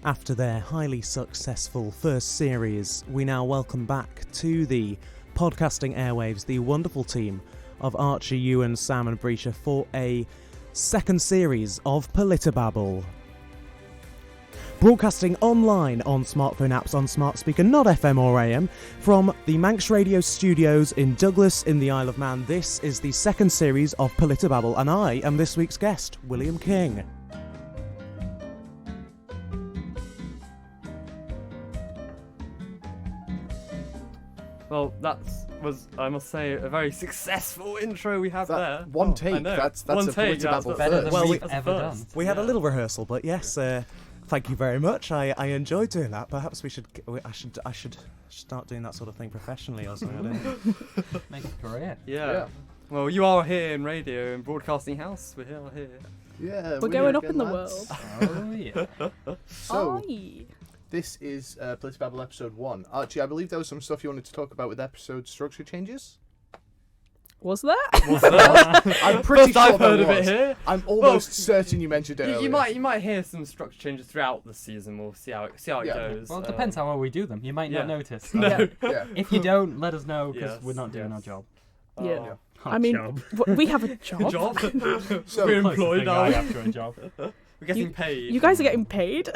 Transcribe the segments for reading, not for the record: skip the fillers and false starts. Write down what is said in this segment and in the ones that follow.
After their highly successful first series, we now welcome back to the podcasting airwaves the wonderful team of Archie, Ewan, Sam and Breacher for a second series of PolitiBabble. Broadcasting online on smartphone apps on smart speaker, not FM or AM, from the Manx Radio studios in Douglas in the Isle of Man, this is the second series of PolitiBabble, and I am this week's guest, William King. Well, that was, I must say, a very successful intro we had there. One take. That's one a take. PolitiBabble Better than Well, we've that's ever first. done. We had a little rehearsal, but yes, thank you very much. I enjoyed doing that. Perhaps I should start doing that sort of thing professionally or something. Make a career. Yeah. Well, you are here in radio and broadcasting house. We're here. Yeah, We're going up again, in the lads. world. Oh yeah. So, Aye. this is PolitiBabble episode 1. Archie, I believe there was some stuff you wanted to talk about with episode structure changes? Was there? I'm pretty First sure I've heard there of it was. here. I'm almost certain you mentioned it earlier. You might hear some structure changes throughout the season. We'll see how it Yeah. goes. Well, it depends how well we do them. You might not yeah. notice. No. Yeah. If you don't, let us know because Yes, we're not doing yes. our job. Yeah. Our I mean, job. we have a job. Job. So, We're Closest employed thing now. I have to a job. We're getting paid. You guys are getting paid?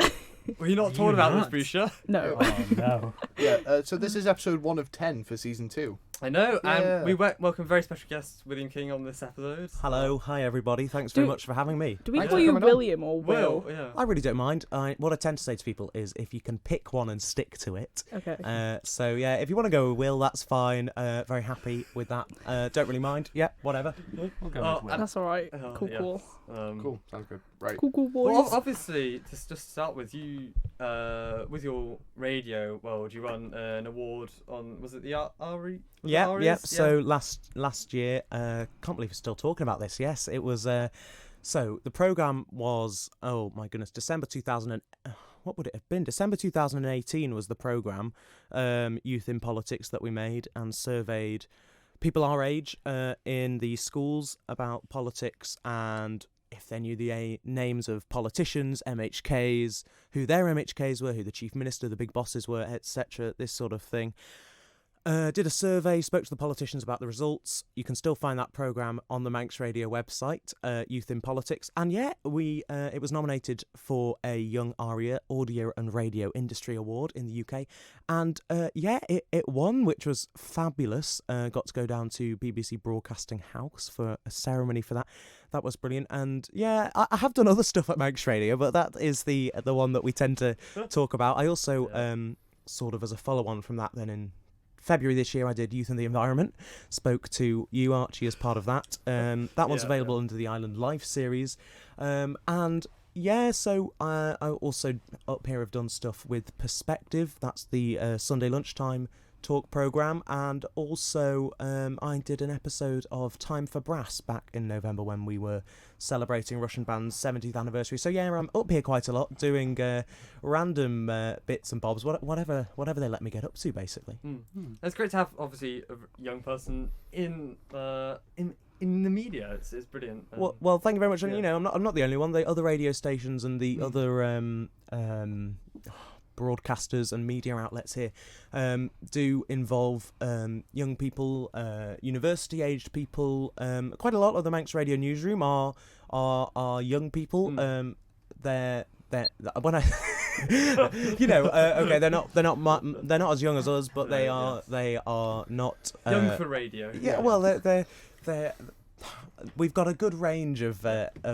Were you not You talking about not. this, Breacher? No. Oh no. yeah, so this is episode 1 of 10 for season 2. I know, Yeah. and we welcome very special guest William King on this episode. Hello, hi everybody. Thanks very Do- much for having me. Do we Thanks call for you coming on. William or Will? Yeah. I really don't mind. What I tend to say to people is if you can pick one and stick to it. Okay. So yeah, if you want to go with Will, that's fine. Very happy with that. Don't really mind. Yeah, whatever. We'll go Oh, with Will. That's all right. yeah. Cool. Cool, sounds good. Right. Cool Well, boys. obviously, to just start with you, with your radio world, you won an award on, was it the RE? Yeah. Aries? So last year, can't believe we're still talking about this. Yes, it was. So the program was, oh my goodness, December 2000. What would it have been? December 2018 was the program, Youth in Politics, that we made and surveyed people our age in the schools about politics and if they knew the names of politicians, MHKs, who their MHKs were, who the chief minister, the big bosses were, etc. This sort of thing. Did a survey, spoke to the politicians about the results. You can still find that programme on the Manx Radio website, Youth in Politics. And yeah, it was nominated for a Young ARIA Audio and Radio Industry Award in the UK. And it won, which was fabulous. Got to go down to BBC Broadcasting House for a ceremony for that. That was brilliant. And yeah, I have done other stuff at Manx Radio, but that is the one that we tend to talk about. I also, sort of as a follow-on from that then in February this year, I did Youth and the Environment. Spoke to you, Archie, as part of that. That one's available under the Island Life series. And yeah, so I also up here have done stuff with Perspective. That's the Sunday lunchtime talk programme. And also I did an episode of Time for Brass back in November when we were celebrating Russian band's 70th anniversary. So yeah, I'm up here quite a lot doing random bits and bobs, whatever they let me get up to, basically. It's great to have, obviously, a young person in the media. It's brilliant. Well, thank you very much. And yeah. you know, I'm not the only one. The other radio stations and the other broadcasters and media outlets here do involve young people, university-aged people. Quite a lot of the Manx Radio newsroom are young people. They're when I, you know, okay, they're not as young as us, but they are not young for radio. Yeah, well, they're we've got a good range of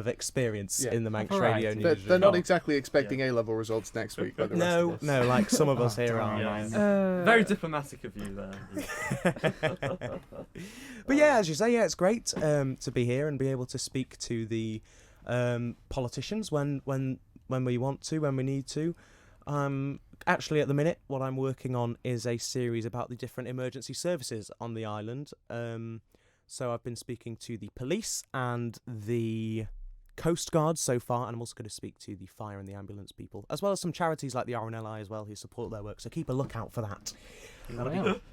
experience in the Manx Radio newsroom. They're not exactly expecting A-level results next week. By the rest of us. No, like some of us here are. Yes. Very diplomatic of you there. But yeah, as you say, yeah, it's great to be here and be able to speak to the politicians when we want to, when we need to. Actually, at the minute, what I'm working on is a series about the different emergency services on the island. So I've been speaking to the police and the Coast Guard so far, and I'm also going to speak to the fire and the ambulance people, as well as some charities like the RNLI as well, who support their work. So keep a lookout for that.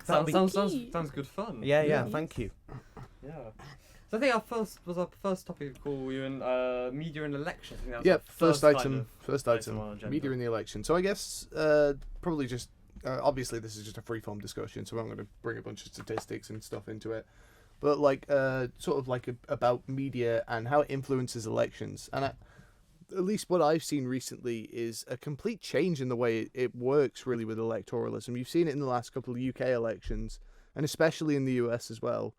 Sounds good fun. Yeah, thank you. Yeah. So I think our first topic call you in media and elections. I think that was Yeah, the first kind item. of First item on our item. agenda. Media in the election. So I guess probably just obviously this is just a free-form discussion, so I'm going to bring a bunch of statistics and stuff into it. But like sort of like about media and how it influences elections, and at least what I've seen recently is a complete change in the way it works really with electoralism. You've seen it in the last couple of UK elections, and especially in the US as well,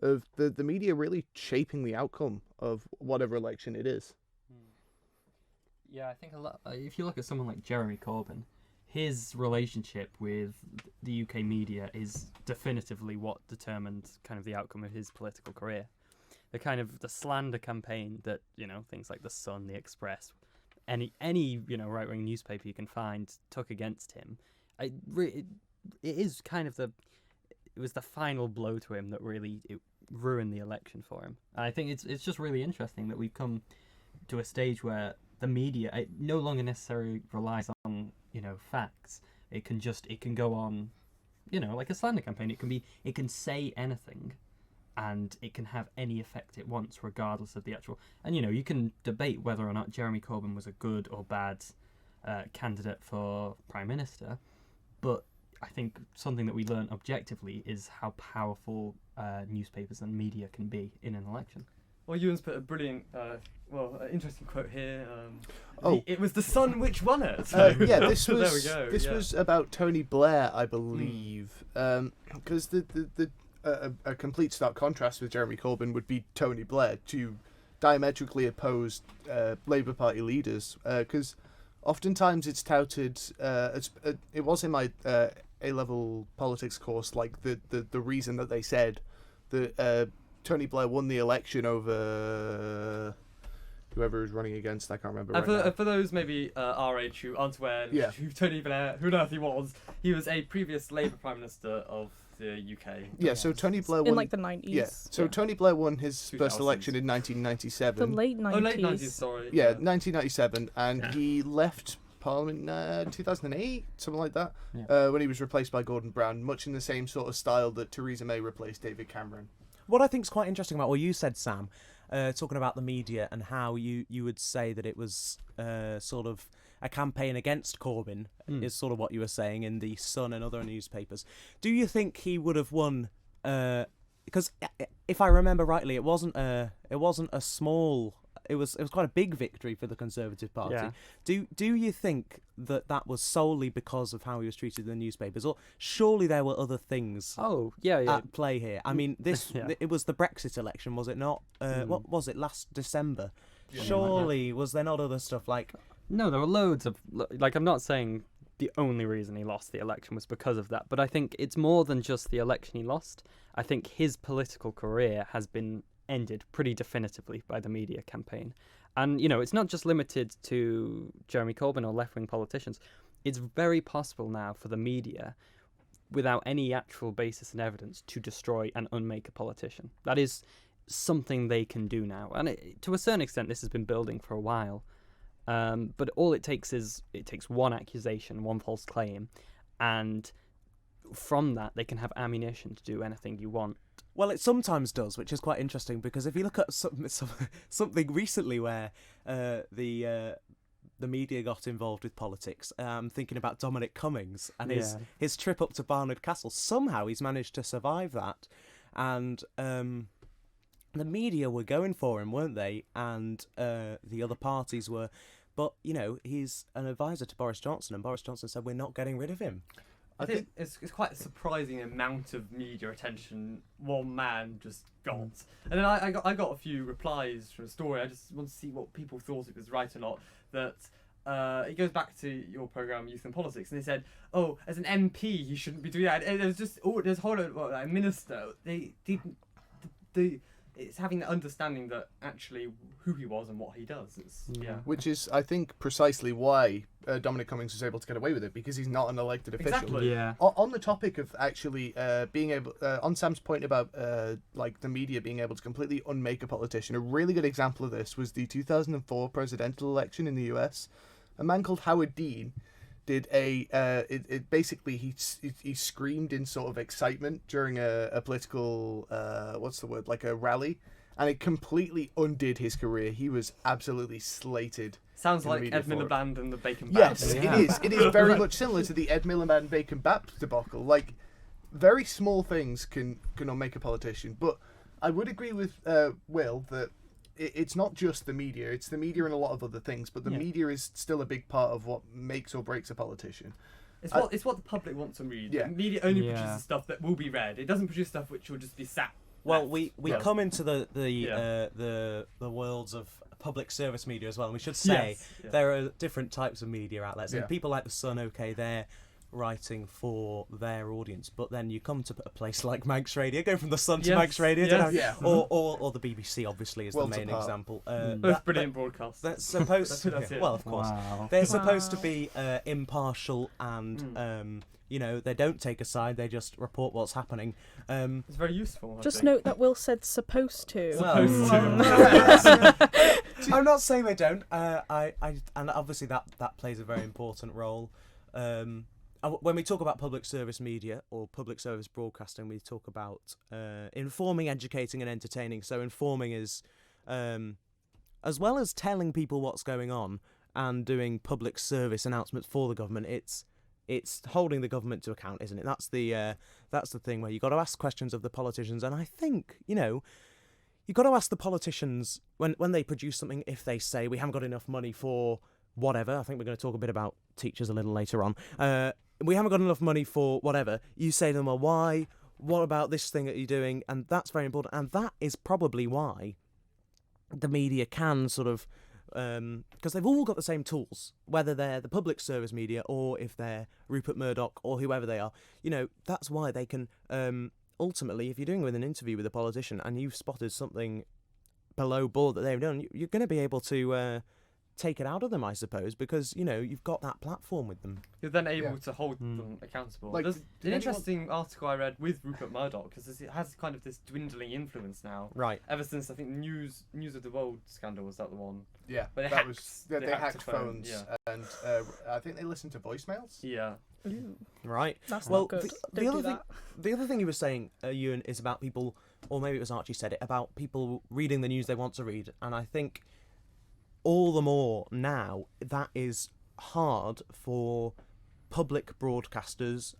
of the media really shaping the outcome of whatever election it is. Yeah, I think a lot. If you look at someone like Jeremy Corbyn, his relationship with the UK media is definitively what determined kind of the outcome of his political career. The slander campaign that, things like The Sun, The Express, any right wing newspaper you can find took against him. It is kind of it was the final blow to him that really ruined the election for him. And I think it's just really interesting that we've come to a stage where the media it no longer necessarily relies on facts. It can go on, like a slander campaign. It can say anything, and it can have any effect it wants, regardless of the actual. And you can debate whether or not Jeremy Corbyn was a good or bad candidate for Prime Minister, but I think something that we learn objectively is how powerful newspapers and media can be in an election. Well, Ewan's put a brilliant, interesting quote here. Oh. It was The Sun which won it. Yeah, this was there we go. This was about Tony Blair, I believe, because a complete stark contrast with Jeremy Corbyn would be Tony Blair, two diametrically opposed Labour Party leaders. Because oftentimes it's touted, it was in my A-level politics course, like the reason that they said that Tony Blair won the election over whoever was running against. I can't remember. And for those maybe our age who aren't aware who Tony Blair, who on earth he was a previous Labour Prime Minister of the UK. Yeah, so Tony Blair won in like the 90s. Yeah, so Tony Blair won his first 2000s. election in 1997. The late 90s. Oh, late 90s, sorry. Yeah, 1997, and he left Parliament 2008, something like that, when he was replaced by Gordon Brown, much in the same sort of style that Theresa May replaced David Cameron. What I think is quite interesting about what you said, Sam, talking about the media and how you would say that it was sort of a campaign against Corbyn, is sort of what you were saying in the Sun and other newspapers. Do you think he would have won? Because if I remember rightly, it wasn't a small. It was quite a big victory for the Conservative Party. Yeah. Do you think that was solely because of how he was treated in the newspapers, or surely there were other things at play here? I mean, it was the Brexit election, was it not? What was it, last December? Yeah. Surely was there not other stuff like? No, there were loads of I'm not saying the only reason he lost the election was because of that, but I think it's more than just the election he lost. I think his political career has been ended pretty definitively by the media campaign. And, it's not just limited to Jeremy Corbyn or left-wing politicians. It's very possible now for the media, without any actual basis and evidence, to destroy and unmake a politician. That is something they can do now. And to a certain extent, this has been building for a while. But all it takes one accusation, one false claim, and from that, they can have ammunition to do anything you want. Well, it sometimes does, which is quite interesting, because if you look at something recently where the media got involved with politics, thinking about Dominic Cummings and his trip up to Barnard Castle. Somehow he's managed to survive that, and the media were going for him, weren't they? And the other parties were, but he's an advisor to Boris Johnson, and Boris Johnson said, "We're not getting rid of him." I think it's quite a surprising amount of media attention one man just got. And then I got a few replies from a story. I just want to see what people thought it was right or not. That it goes back to your program, Youth and Politics, and they said, "Oh, as an MP, he shouldn't be doing that." And it was just there's a whole a minister. It's having the understanding that actually who he was and what he does. Which is, I think, precisely why Dominic Cummings was able to get away with it, because he's not an elected official. Exactly. Yeah. On the topic of actually being able, on Sam's point about like the media being able to completely unmake a politician, a really good example of this was the 2004 presidential election in the US. A man called Howard Dean did basically he screamed in sort of excitement during a political what's the word, like a rally, and it completely undid his career. He was absolutely slated. Sounds in the like media Ed for it. Miliband and the Bacon Yes, Bat. Yeah. it is. It is very much similar to the Ed Miliband Bacon Bat debacle. Like, very small things can unmake a politician. But I would agree with Will that it's not just the media. It's the media and a lot of other things. But the Yeah. media is still a big part of what makes or breaks a politician. It's what the public wants to read. Yeah. The media only Yeah. produces stuff that will be read. It doesn't produce stuff which will just be sat. Well, left. we Yeah. come into the Yeah. the worlds of public service media as well, and we should say Yes. Yeah. there are different types of media outlets, Yeah. and people like the Sun, okay, they're writing for their audience, but then you come to a place like Manx Radio, go from the Sun to Yes, Manx Radio, yes. don't know, Yeah. or the BBC obviously is Worlds the main apart. example. Both brilliant broadcasts. That's supposed to That's it. well, of course, Wow. they're supposed to Wow. be impartial and you know, they don't take a side, they just report what's happening. It's very useful. I Just think. note that Will said supposed to. Supposed to. I'm not saying they don't. And obviously that plays a very important role. When we talk about public service media or public service broadcasting, we talk about informing, educating, and entertaining. So informing is, as well as telling people what's going on and doing public service announcements for the government, it's holding the government to account, isn't it? That's the thing where you got to ask questions of the politicians, and I think you've got to ask the politicians when they produce something, if they say we haven't got enough money for whatever. I think we're going to talk a bit about teachers a little later on. We haven't got enough money for whatever. You say to them, well, why? What about this thing that you're doing? And that's very important. And that is probably why the media can sort of, because they've all got the same tools, whether they're the public service media or if they're Rupert Murdoch or whoever they are. That's why they can, ultimately, if you're doing with an interview with a politician and you've spotted something below board that they've done, you're going to be able to take it out of them, I suppose, because you've got that platform with them. You're then able Yeah. to hold them accountable. Like, There's did an anyone- interesting article I read with Rupert Murdoch because it has kind of this dwindling influence now. Right. Ever since I think News of the World scandal, was that the one? Yeah, But that was they hacked a phone, phones, yeah. and I think they listened to voicemails. Yeah. Ooh, Right. that's Well, not good. the Don't other do thing- that. The other thing you were saying, Ewan, is about people, or maybe it was Archie said it, about people reading the news they want to read. And I think all the more now that is hard for public broadcasters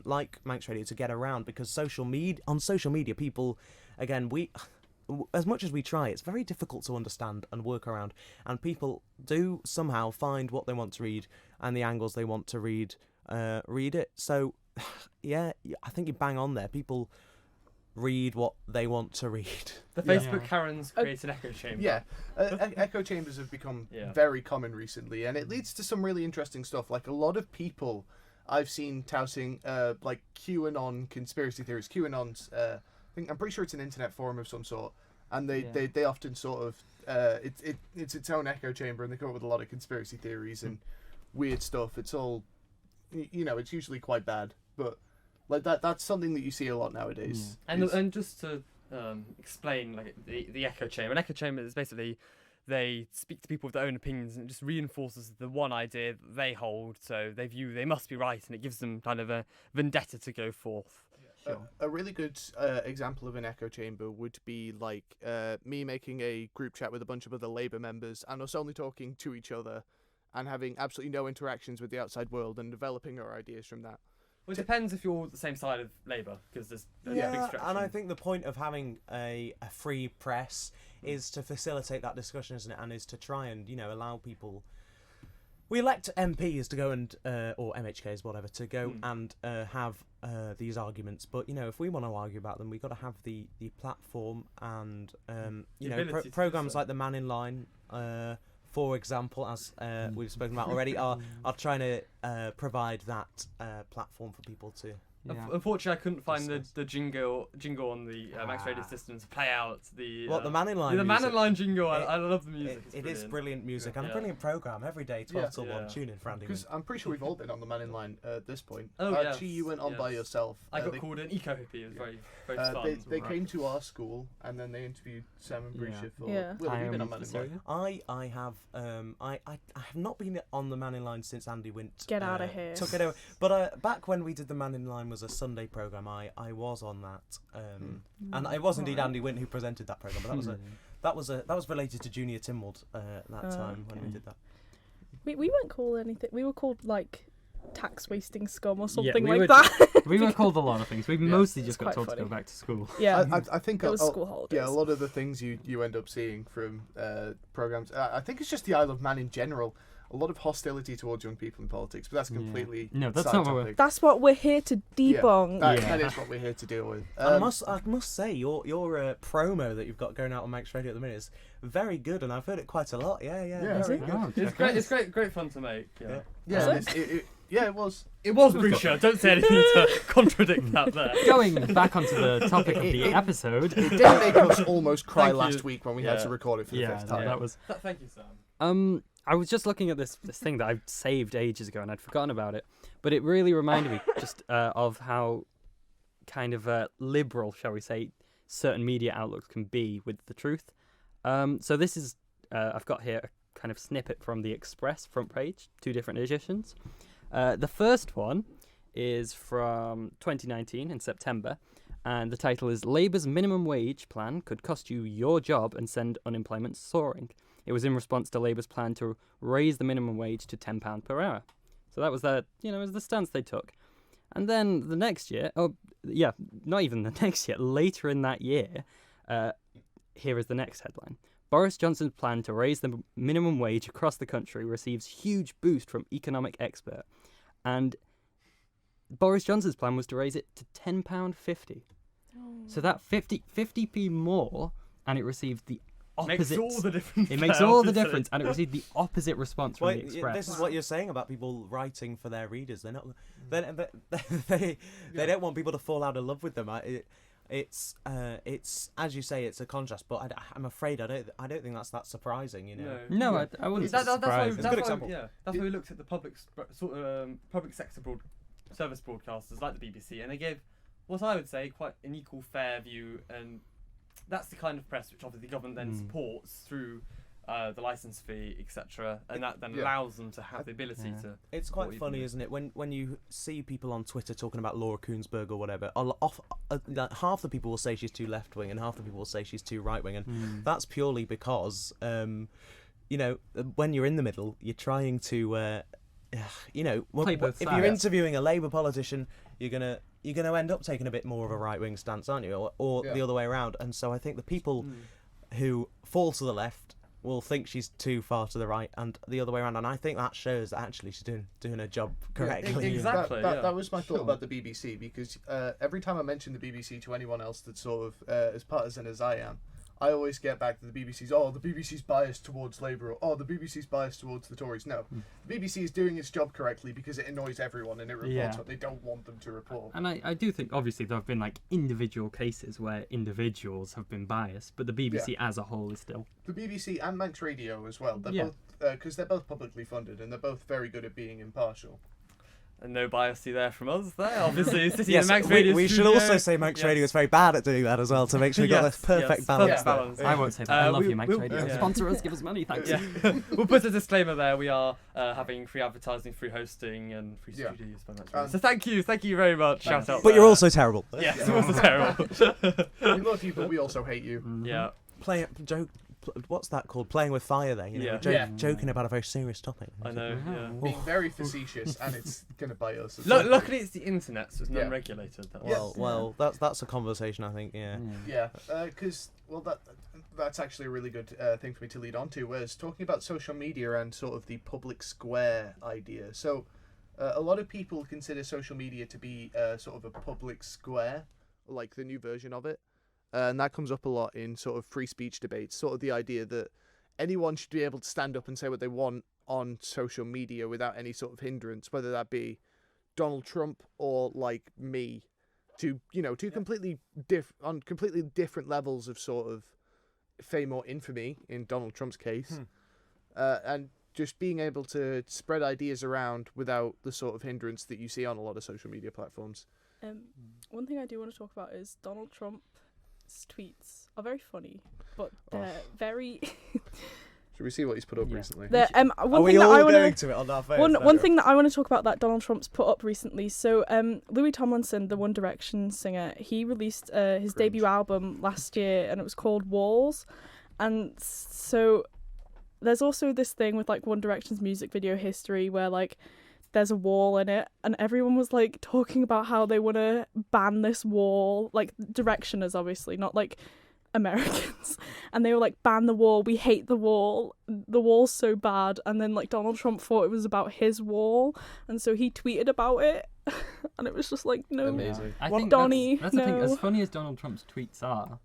like Manx Radio to get around, because on social media, people, again, as much as we try, it's very difficult to understand and work around. And people do somehow find what they want to read and the angles they want to read it. So, yeah, I think you bang on there. People read what they want to read. The Yeah. Facebook Karens create an echo chamber. Yeah, echo chambers have become Yeah. very common recently, and it leads to some really interesting stuff. Like, a lot of people I've seen touting like QAnon conspiracy theories. QAnon's, I'm pretty sure it's an internet forum of some sort, and they often sort of it's its own echo chamber, and they come up with a lot of conspiracy theories and weird stuff. It's all, it's usually quite bad, but like that's something that you see a lot nowadays. And just to explain like the echo chamber. An echo chamber is basically they speak to people with their own opinions, and it just reinforces the one idea that they hold. So they view they must be right, and it gives them kind of a vendetta to go forth. A really good example of an echo chamber would be like me making a group chat with a bunch of other Labour members and us only talking to each other and having absolutely no interactions with the outside world and developing our ideas from that. Well, it depends if you're the same side of Labour, because there's a big stretch. And I think the point of having a free press is to facilitate that discussion, isn't it? And is to try and allow people. We elect MPs to go and or MHKs, whatever, to go and have these arguments. But if we want to argue about them, we've got to have the platform and ability to do programs so. like the Man in Line. For example, as we've spoken about already, are trying to provide that platform for people to. Yeah. Unfortunately, I couldn't find Discuss. the jingle on the Max Radio system to play out the. The Man in Line? The Man in music? Line jingle. I love the music. It is brilliant music and a Yeah. brilliant program every day, 12 till 1. Yeah. Tune in for Andy. Because I'm pretty sure we've all been on the Man in Line at this point. Oh, Archie, yes, you went on by yes. yourself. I got they, called an eco hippie. It was very fun. they came to our school and then they interviewed Sam and Brisha Yeah. for. Yeah. Will, have you been on Man in Line? I have I have not been on the Man in Line since Andy Wint Get outta here. took it over. But back when we did the Man in Line was a Sunday programme, I was on that, and it was indeed Andy Wint who presented that programme. But that was related to Junior Timwald that time when we did that. We weren't called anything. We were called like tax wasting scum or something we like were that. We were called a lot of things. We mostly just got quite told to funny. go back to school. Yeah, I think it was school holidays. Yeah, a lot of the things you end up seeing from programs. I think it's just the Isle of Man in general. A lot of hostility towards young people in politics, but that's completely No, that's side not what we're- topic. That's what we're here to debunk. That is what we're here to deal with. And I must say, your promo that you've got going out on Max Radio at the minute is very good, and I've heard it quite a lot. Yeah, very good. Oh, It's check great. out. It's great fun to make. Yeah. It was. It was Brucia. Don't say anything to contradict that there. Going back onto the topic of the episode. It did make us almost cry Thank last you. week when we had Yeah. to record it for the fifth time. that was. Thank you, Sam. I was just looking at this thing that I saved ages ago and I'd forgotten about it, but it really reminded me just of how kind of liberal, shall we say, certain media outlooks can be with the truth. So this is I've got here a kind of snippet from the Express front page, 2 different editions. The first one is from 2019 in September, and the title is "Labour's minimum wage plan could cost you your job and send unemployment soaring." It was in response to Labour's plan to raise the minimum wage to £10 per hour. So that was was the stance they took. And then the next year, not even the next year, later in that year, here is the next headline. Boris Johnson's plan to raise the minimum wage across the country receives huge boost from economic expert. And Boris Johnson's plan was to raise it to £10.50. So that 50p more, and it received the opposite. Makes all the difference. It makes all the difference, and it received the opposite response from Well, the Express. this is what you're saying about people writing for their readers. They're not. They don't want people to fall out of love with them. It's as you say, it's a contrast. But I'm afraid I don't think that's that surprising. You know. No, I wouldn't. That's why, It's a good example. that's why we looked at the public sector service broadcasters like the BBC, and they gave what I would say quite an equal, fair view, and that's the kind of press which obviously the government then supports through the licence fee, etc., and that then allows them to have the ability to. It's quite funny, isn't it, when you see people on Twitter talking about Laura Koonsberg or whatever. Half the people will say she's too left wing, and half the people will say she's too right wing, and that's purely because when you're in the middle, you're trying to. Play both if sides. you're interviewing a Labour politician, you're gonna end up taking a bit more of a right wing stance, aren't you, or the other way around? And so I think the people who fall to the left will think she's too far to the right, and the other way around. And I think that shows that actually she's doing her job correctly. Exactly. That was my thought about the BBC, because every time I mention the BBC to anyone else that's sort of as partisan as I am, I always get back to the BBC's, the BBC's biased towards Labour, or the BBC's biased towards the Tories. No, the BBC is doing its job correctly because it annoys everyone and it reports what they don't want them to report. And I do think, obviously, there have been individual cases where individuals have been biased, but the BBC as a whole is still. The BBC and Manx Radio as well. They're both, because they're both publicly funded and they're both very good at being impartial. And no bias there from us there, obviously. Sitting Yes, in the Max Radio we should studio. also say Max Radio is very bad at doing that as well, to make sure we got this perfect balance. there. I won't say that. I love you, Max we'll- Radio. yeah. Sponsor us, give us money, thanks. Yeah. We'll put a disclaimer there. We are having free advertising, free hosting, and free studios by Max Radio. So thank you very much. Shout out. But you're also terrible. Yes, you're also terrible. We love you, but we also hate you. Yeah. What's that called? Playing with fire. Then joking about a very serious topic. I know. Yeah. Being very facetious, and it's gonna bite us. Luckily, it's the internet, so it's non-regulated. Well, that's a conversation, I think. Yeah. Because that's actually a really good thing for me to lead on to, was talking about social media and sort of the public square idea. So a lot of people consider social media to be sort of a public square, like the new version of it. And that comes up a lot in sort of free speech debates, sort of the idea that anyone should be able to stand up and say what they want on social media without any sort of hindrance, whether that be Donald Trump or like me, completely on completely different levels of sort of fame or infamy in Donald Trump's case, and just being able to spread ideas around without the sort of hindrance that you see on a lot of social media platforms. One thing I do want to talk about is Donald Trump's tweets are very funny, but they're very Should we see what he's put up Yeah. recently? Are One we thing that all I going want to it on our phones? one thing that I want to talk about that Donald Trump's put up recently. So Louis Tomlinson, the One Direction singer, he released his debut album last year, and it was called Walls. And so there's also this thing with like One Direction's music video history where like there's a wall in it, and everyone was like talking about how they want to ban this wall, like Directioners obviously, not like Americans, and they were like, ban the wall, we hate the wall's so bad. And then like Donald Trump thought it was about his wall, and so he tweeted about it and it was just like, no. Amazing. I Well, think Donnie, that's the thing. no. As funny as Donald Trump's tweets are,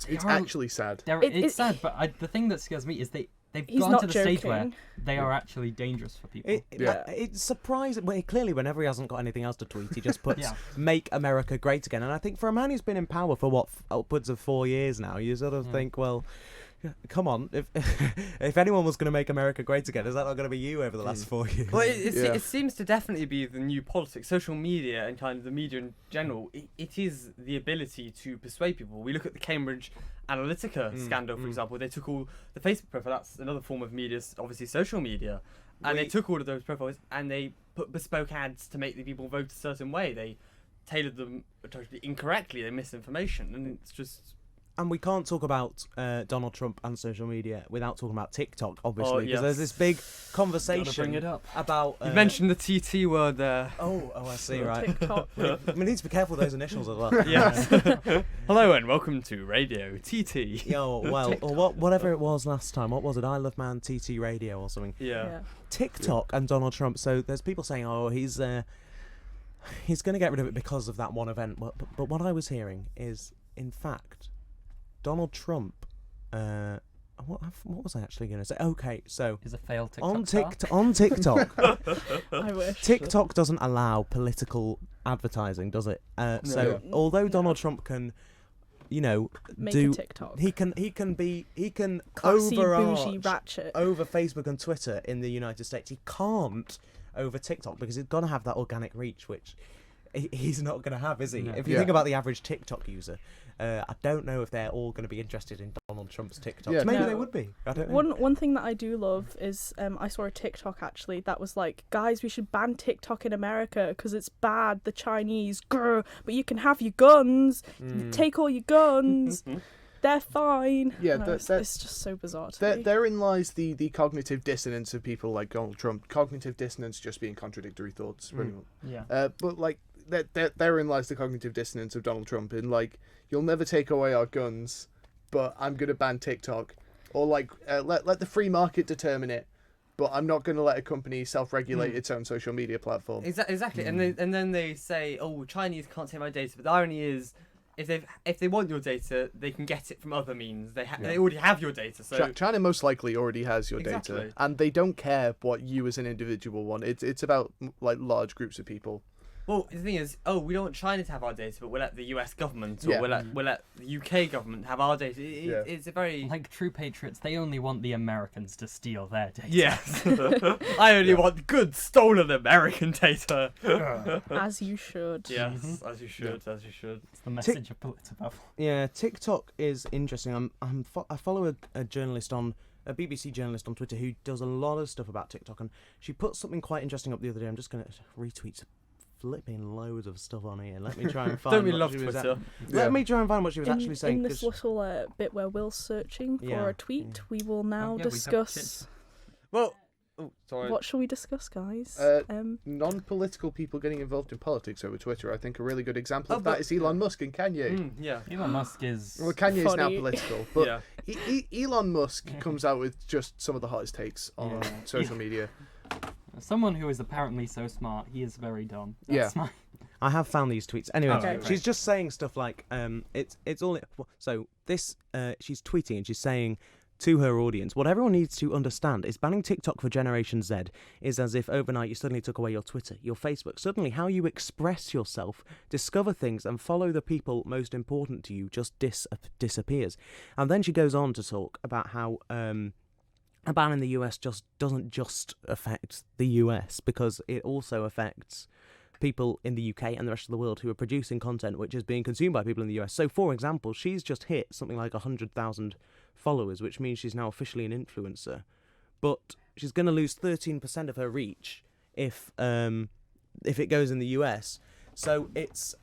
It's are- actually sad. it's sad. But the thing that scares me is they've He's gone not to the stage where joking. they are actually dangerous for people. It's surprising. Well, clearly, whenever he hasn't got anything else to tweet, he just puts Yeah. "Make America Great Again." And I think for a man who's been in power for upwards of 4 years now, you sort of think, well, come on, if anyone was going to make America great again, is that not going to be you over the last 4 years? Well, Yeah. it seems to definitely be the new politics. Social media and kind of the media in general, it is the ability to persuade people. We look at the Cambridge Analytica scandal, for example. They took all the Facebook profile, that's another form of media, obviously social media. And they took all of those profiles and they put bespoke ads to make the people vote a certain way. They tailored them totally incorrectly, they misinformation. And it's just... And we can't talk about Donald Trump and social media without talking about TikTok, obviously, because yes. there's this big conversation bring it up. about. You mentioned the TT word there. Oh, I see. Right. TikTok. We need to be careful with those initials as well. Yes. Hello and welcome to Radio TT. Yo, well, or whatever it was last time. What was it? I Love Man TT Radio or something. Yeah. TikTok and Donald Trump. So there's people saying, oh, he's going to get rid of it because of that one event. But what I was hearing is, in fact, Donald Trump. What was I actually going to say? Okay, so Is a failed TikTok on star? TikTok, I wish. TikTok doesn't allow political advertising, does it? So although Donald Trump can, Make do a TikTok. he can Classy, bougie, overarch ratchet. over Facebook and Twitter in the United States. He can't over TikTok because he's got to have that organic reach, which he's not going to have, is he? No. If you think about the average TikTok user, I don't know if they're all going to be interested in Donald Trump's TikToks. Yeah. Maybe No. they would be. I don't know. One thing that I do love is I saw a TikTok actually that was like, guys, we should ban TikTok in America because it's bad. The Chinese, grr, but you can have your guns. Take all your guns. They're fine. Yeah, No, it's just so bizarre to me. Therein lies the cognitive dissonance of people like Donald Trump. Cognitive dissonance just being contradictory thoughts, pretty much. Yeah. But like therein lies the cognitive dissonance of Donald Trump. In like, you'll never take away our guns, but I'm gonna ban TikTok, or like let the free market determine it, but I'm not gonna let a company self-regulate its own social media platform. Exactly. And then they say, oh, Chinese can't take my data. But the irony is, if they want your data, they can get it from other means. They already have your data. So China most likely already has your Exactly. data, and they don't care what you as an individual want. It's about like large groups of people. well, the thing is, we don't want China to have our data, but we'll let the US government or Yeah. we'll let the UK government have our data. It's a very Like true patriots, they only want the Americans to steal their data. yes. I only want good stolen American data. As you should. Yes, as you should, as you should. It's the message of PolitiBabble. Yeah, TikTok is interesting. I follow a journalist a BBC journalist on Twitter who does a lot of stuff about TikTok, and she put something quite interesting up the other day. I'm just going to retweet flipping loads of stuff on here. Let me try and find. Don't we what love she was Twitter? Let me try and find what she was In, actually saying. in this 'cause- little bit where Will's searching for Yeah, a tweet, we will now yeah, we have discuss. Well, sorry. What shall we discuss, guys? Non-political people getting involved in politics over Twitter, I think a really good example Oh, of that but- is Elon Musk and Kanye. Yeah. Elon Musk is. Well, Kanye is now Funny. political, but Yeah. Elon Musk comes out with just some of the hottest takes on Yeah. social media. Someone who is apparently so smart, he is very dumb. Yeah. That's my... I have found these tweets. Anyway, Okay, she's right. just saying stuff like, it's all. So this, she's tweeting and she's saying to her audience, what everyone needs to understand is banning TikTok for Generation Z is as if overnight you suddenly took away your Twitter, your Facebook. Suddenly, how you express yourself, discover things, and follow the people most important to you just disappears. And then she goes on to talk about how a ban in the US doesn't just affect the US because it also affects people in the UK and the rest of the world who are producing content which is being consumed by people in the US. So, for example, she's just hit something like 100,000 followers, which means she's now officially an influencer. But she's going to lose 13% of her reach if it goes in the US. So it's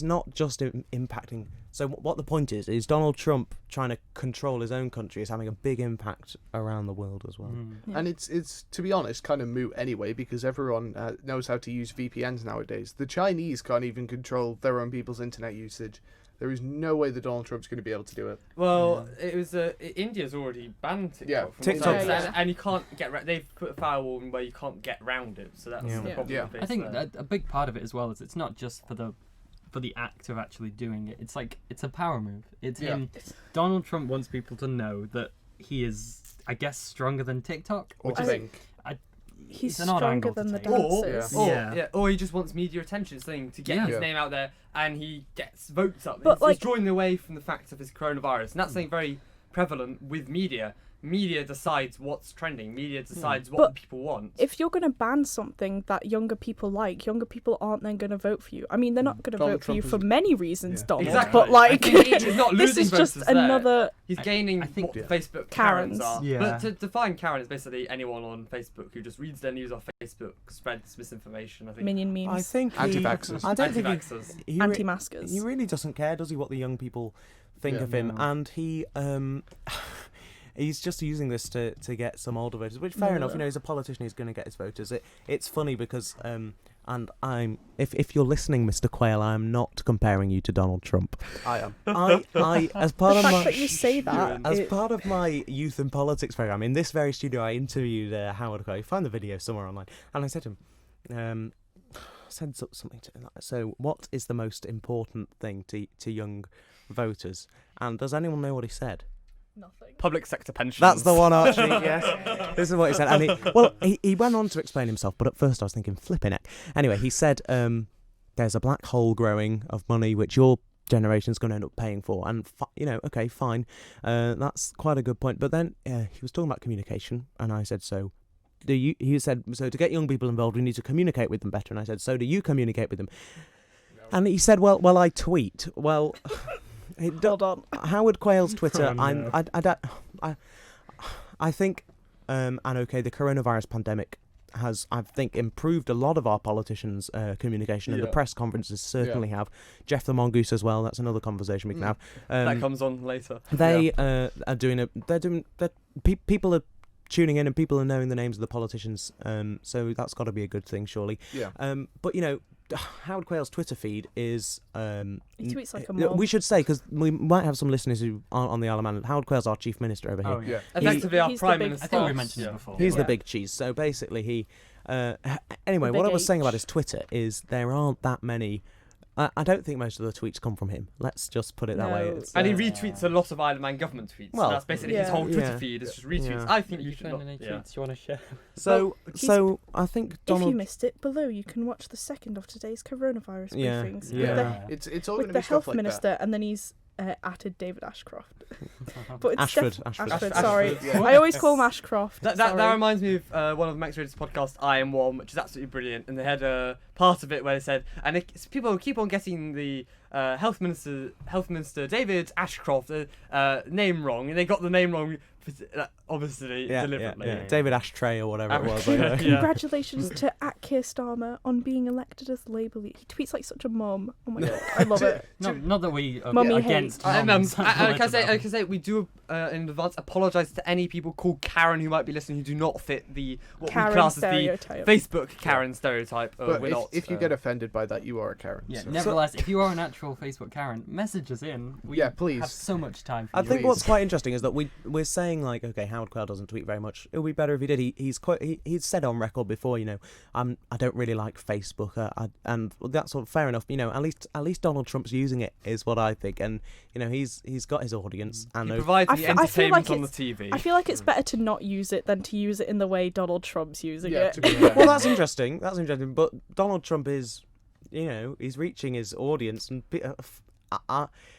not just impacting. So what the point is Donald Trump trying to control his own country is having a big impact around the world as well. Yeah. And it's to be honest, kind of moot anyway, because everyone knows how to use VPNs nowadays. The Chinese can't even control their own people's internet usage. There is no way that Donald Trump's going to be able to do it. Well, it was India's already banned TikTok. Yeah. From TikTok. what I understand, Yeah. and you can't get. They've put a firewall where you can't get round it. So that's Yeah. the problem. Yeah. we face I think there. that a big part of it as well is it's not just for the act of actually doing it. It's like it's a power move. It's Yeah. him. Donald Trump wants people to know that he is, I guess, stronger than TikTok. What do I you think- think? He's an odd stronger angle to than the take. dancers. Or he just wants media attention, something to get Yeah. his Yeah. name out there, and he gets votes up. But, He's drawing away from the fact of his coronavirus, and that's something very prevalent with media. Media decides what's trending. Media decides what But people want. If you're going to ban something that younger people like, younger people aren't then going to vote for you. I mean, they're not going to Donald vote for you Trump for is- many reasons, Yeah. Donald. Exactly. But like, I think he's not this losing is just voters there. another. He's gaining I think- what Yeah. Facebook Karens. Karens are. Yeah. But to define Karen is basically anyone on Facebook who just reads their news off Facebook, spreads misinformation. I think. Minion I memes, think Anti-vaxxers. I don't think Anti-vaxxers. he anti-maskers. he really doesn't care, does he? What the young people think Yeah. of him, No. and he he's just using this to get some older voters, which fair enough. You know, he's a politician; he's going to get his voters. It's funny because and I'm if you're listening, Mr. Quail, I am not comparing you to Donald Trump. I am. I as part The of fact my that you say that, as it- part of my youth and politics program in this very studio, I interviewed Howard Quail. Find the video somewhere online, and I said to him, said something to him like, so what is the most important thing to young voters? And does anyone know what he said? nothing. Public sector pensions. That's the one, Archie. Yes, this is what he said. And he went on to explain himself, but at first I was thinking, flipping it. Anyway, he said, "There's a black hole growing of money which your generation's going to end up paying for," and okay, fine, that's quite a good point. But then he was talking about communication, and I said, "So do you?" He said, "So to get young people involved, we need to communicate with them better." And I said, "So do you communicate with them?" And he said, "Well, I tweet." Well. Hold on. Howard Quail's Twitter. Oh, no. I think, and okay, the coronavirus pandemic has, I think, improved a lot of our politicians' communication, and the Yeah. press conferences certainly have. Jeff the Mongoose as well. That's another conversation we can have. that comes on later. They are doing people are tuning in and people are knowing the names of the politicians. So that's got to be a good thing, surely. Yeah. But Howard Quail's Twitter feed is. He tweets like a No, mob. we should say, because we might have some listeners who aren't on the Isle of Man. Howard Quail's our chief minister over here. Oh, yeah. Yeah. Effectively, our he's the prime big minister. I think we boss. mentioned it before. He's the Yeah. big cheese. So basically, he. Anyway, The what I big was saying about H. his Twitter is there aren't that many. I don't think most of the tweets come from him. Let's just put it that way. No. It's, And he uh, retweets a lot of Isle of Man government tweets. Well, That's basically his yeah. whole Twitter Yeah. feed. It's just retweets. Yeah. I think You you should found not. any Yeah. tweets you want to share? So, he's- so I think If you Donald. missed it, below you can watch the second of today's coronavirus Yeah, briefings yeah. It's all with going to the be stuff health like minister, and then he's added David Ashcroft. But it's Ashford. Ashford, Ash- sorry. Ashford, yeah. I always call him Ashcroft. That sorry. reminds me of one of Max Rader's podcast, I Am One, which is absolutely brilliant. And they had a part of it where they said, and people keep on getting the health minister David Ashcroft name wrong, and they got the name wrong, obviously deliberately. Yeah. David Ashtray or whatever it was. Yeah. Like, Congratulations to Keir Starmer on being elected as Labour leader. He tweets like such a mum. Oh my god, I love it. Not that we are Mummy against Can mums. I say we do in advance apologise to any people called Karen who might be listening who do not fit the what we Karen class as the stereotype. Facebook Karen stereotype. But We're not. if you get offended by that, you are a Karen. Yeah, so. nevertheless, if you are an actual Facebook Karen, message us in. We Yeah, please. have so much time for I you. think Please. what's quite interesting is that we're saying like, okay, Howard Quail doesn't tweet very much. It would be better if he did. He's said on record before, I don't really like Facebook, and that's sort of fair enough. At least Donald Trump's using it is what I think, and he's got his audience and he provides I the fe- I feel entertainment like on the it's- TV. I feel like it's better to not use it than to use it in the way Donald Trump's using Yeah, it. to be fair. well, that's interesting. That's interesting. But Donald Trump is, he's reaching his audience, and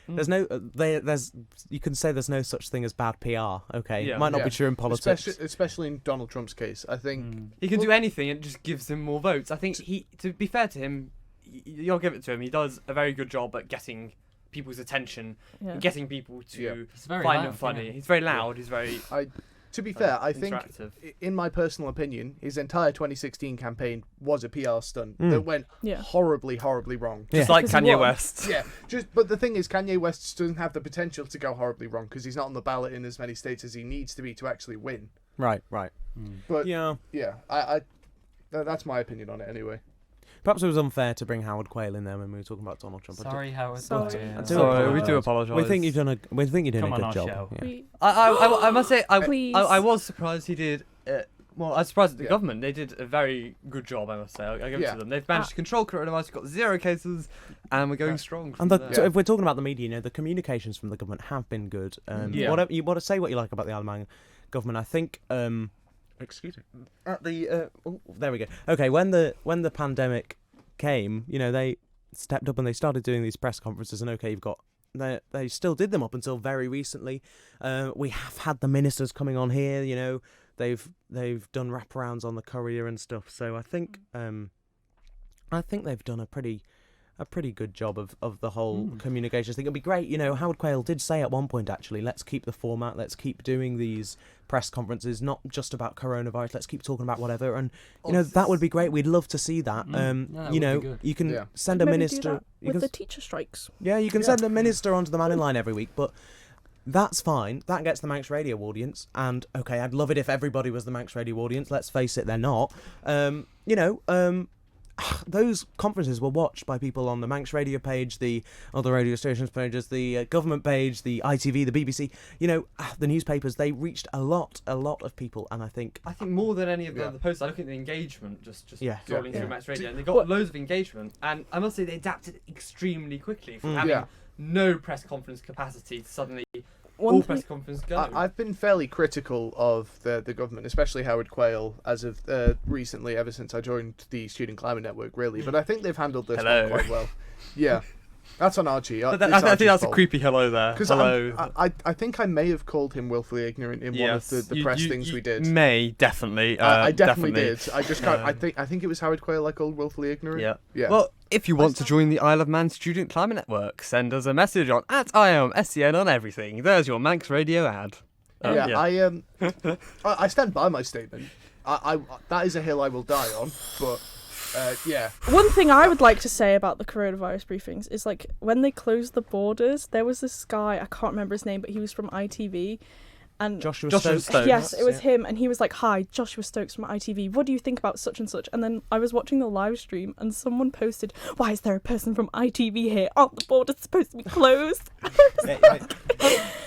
there's no there's you can say there's no such thing as bad PR. Okay, Yeah. might not Yeah. be true in politics. Especially in Donald Trump's case. I think He can do anything, and it just gives him more votes. I think to be fair to him, you'll give it to him. He does a very good job at getting people's attention, Yeah. getting people to Yeah. He's very find loud, him funny. yeah. He's very loud. He's very To be fair, I think, interactive. in my personal opinion, his entire 2016 campaign was a PR stunt Mm. that went Yeah. horribly, horribly wrong. Just Yeah. like Because he Kanye won. West. Yeah, but the thing is, Kanye West doesn't have the potential to go horribly wrong because he's not on the ballot in as many states as he needs to be to actually win. Right. But Yeah. that's my opinion on it anyway. Perhaps it was unfair to bring Howard Quail in there when we were talking about Donald Trump. Sorry, Howard. Sorry. I do Sorry, we apologise. do apologise. We think you've done a Come on good our job. show. Yeah. We, I must say, Please. I was surprised he did. Well, I was surprised at the Yeah. government. They did a very good job, I must say. I give it Yeah. to them. They've managed to control coronavirus. We've got 0 cases, and we're going Yeah. strong. And from the, there. so if we're talking about the media, the communications from the government have been good. Yeah. Whatever you want to say, what you like about the Alabama government, I think. Excuse me. At the there we go. Okay, when the pandemic came, they stepped up and they started doing these press conferences. And okay, they still did them up until very recently. We have had the ministers coming on here. They've done wraparounds on the Courier and stuff. So I think they've done a pretty good job of the whole communications thing. It'd be great, Howard Quail did say at one point, actually, let's keep the format, let's keep doing these press conferences, not just about coronavirus, let's keep talking about whatever, and that would be great. We'd love to see that. Yeah, that would be good. You can Yeah. send a maybe do minister, that you with can, the teacher strikes. you can send a minister onto the Man in Line every week, but that's fine. That gets the Manx Radio audience, and okay, I'd love it if everybody was the Manx Radio audience. Let's face it, they're not. Those conferences were watched by people on the Manx Radio page, the other radio stations pages, the government page, the ITV, the BBC. The newspapers. They reached a lot of people, and I think more than any of the Yeah. other posts, I look at the engagement just Yeah. scrolling Yeah. through Max Radio, and they Well- got loads of engagement. And I must say, they adapted extremely quickly from having Yeah. no press conference capacity to suddenly One all thing, press conference go. I've been fairly critical of the government, especially Howard Quail, as of recently, ever since I joined the Student Climate Network, really. But I think they've handled this Hello. one quite well. Yeah, that's on Archie. I think that's a creepy hello there. Because Hello. I think I may have called him willfully ignorant in one of the press things we did. May definitely. I definitely did. I just can't. I think it was Howard Quail I called willfully ignorant. Yeah. Yeah. Well, if you want to join the Isle of Man Student Climate Network, send us a message on @IAMSCN on everything. There's your Manx Radio ad. I stand by my statement. I that is a hill I will die on. But yeah. one thing I would like to say about the coronavirus briefings is when they closed the borders, there was this guy, I can't remember his name, but he was from ITV. And Joshua Stokes. yes, it was yeah. him, and he was like, "Hi, Joshua Stokes from ITV. What do you think about such and such?" And then I was watching the live stream, and someone posted, "Why is there a person from ITV here? Aren't the borders supposed to be closed?"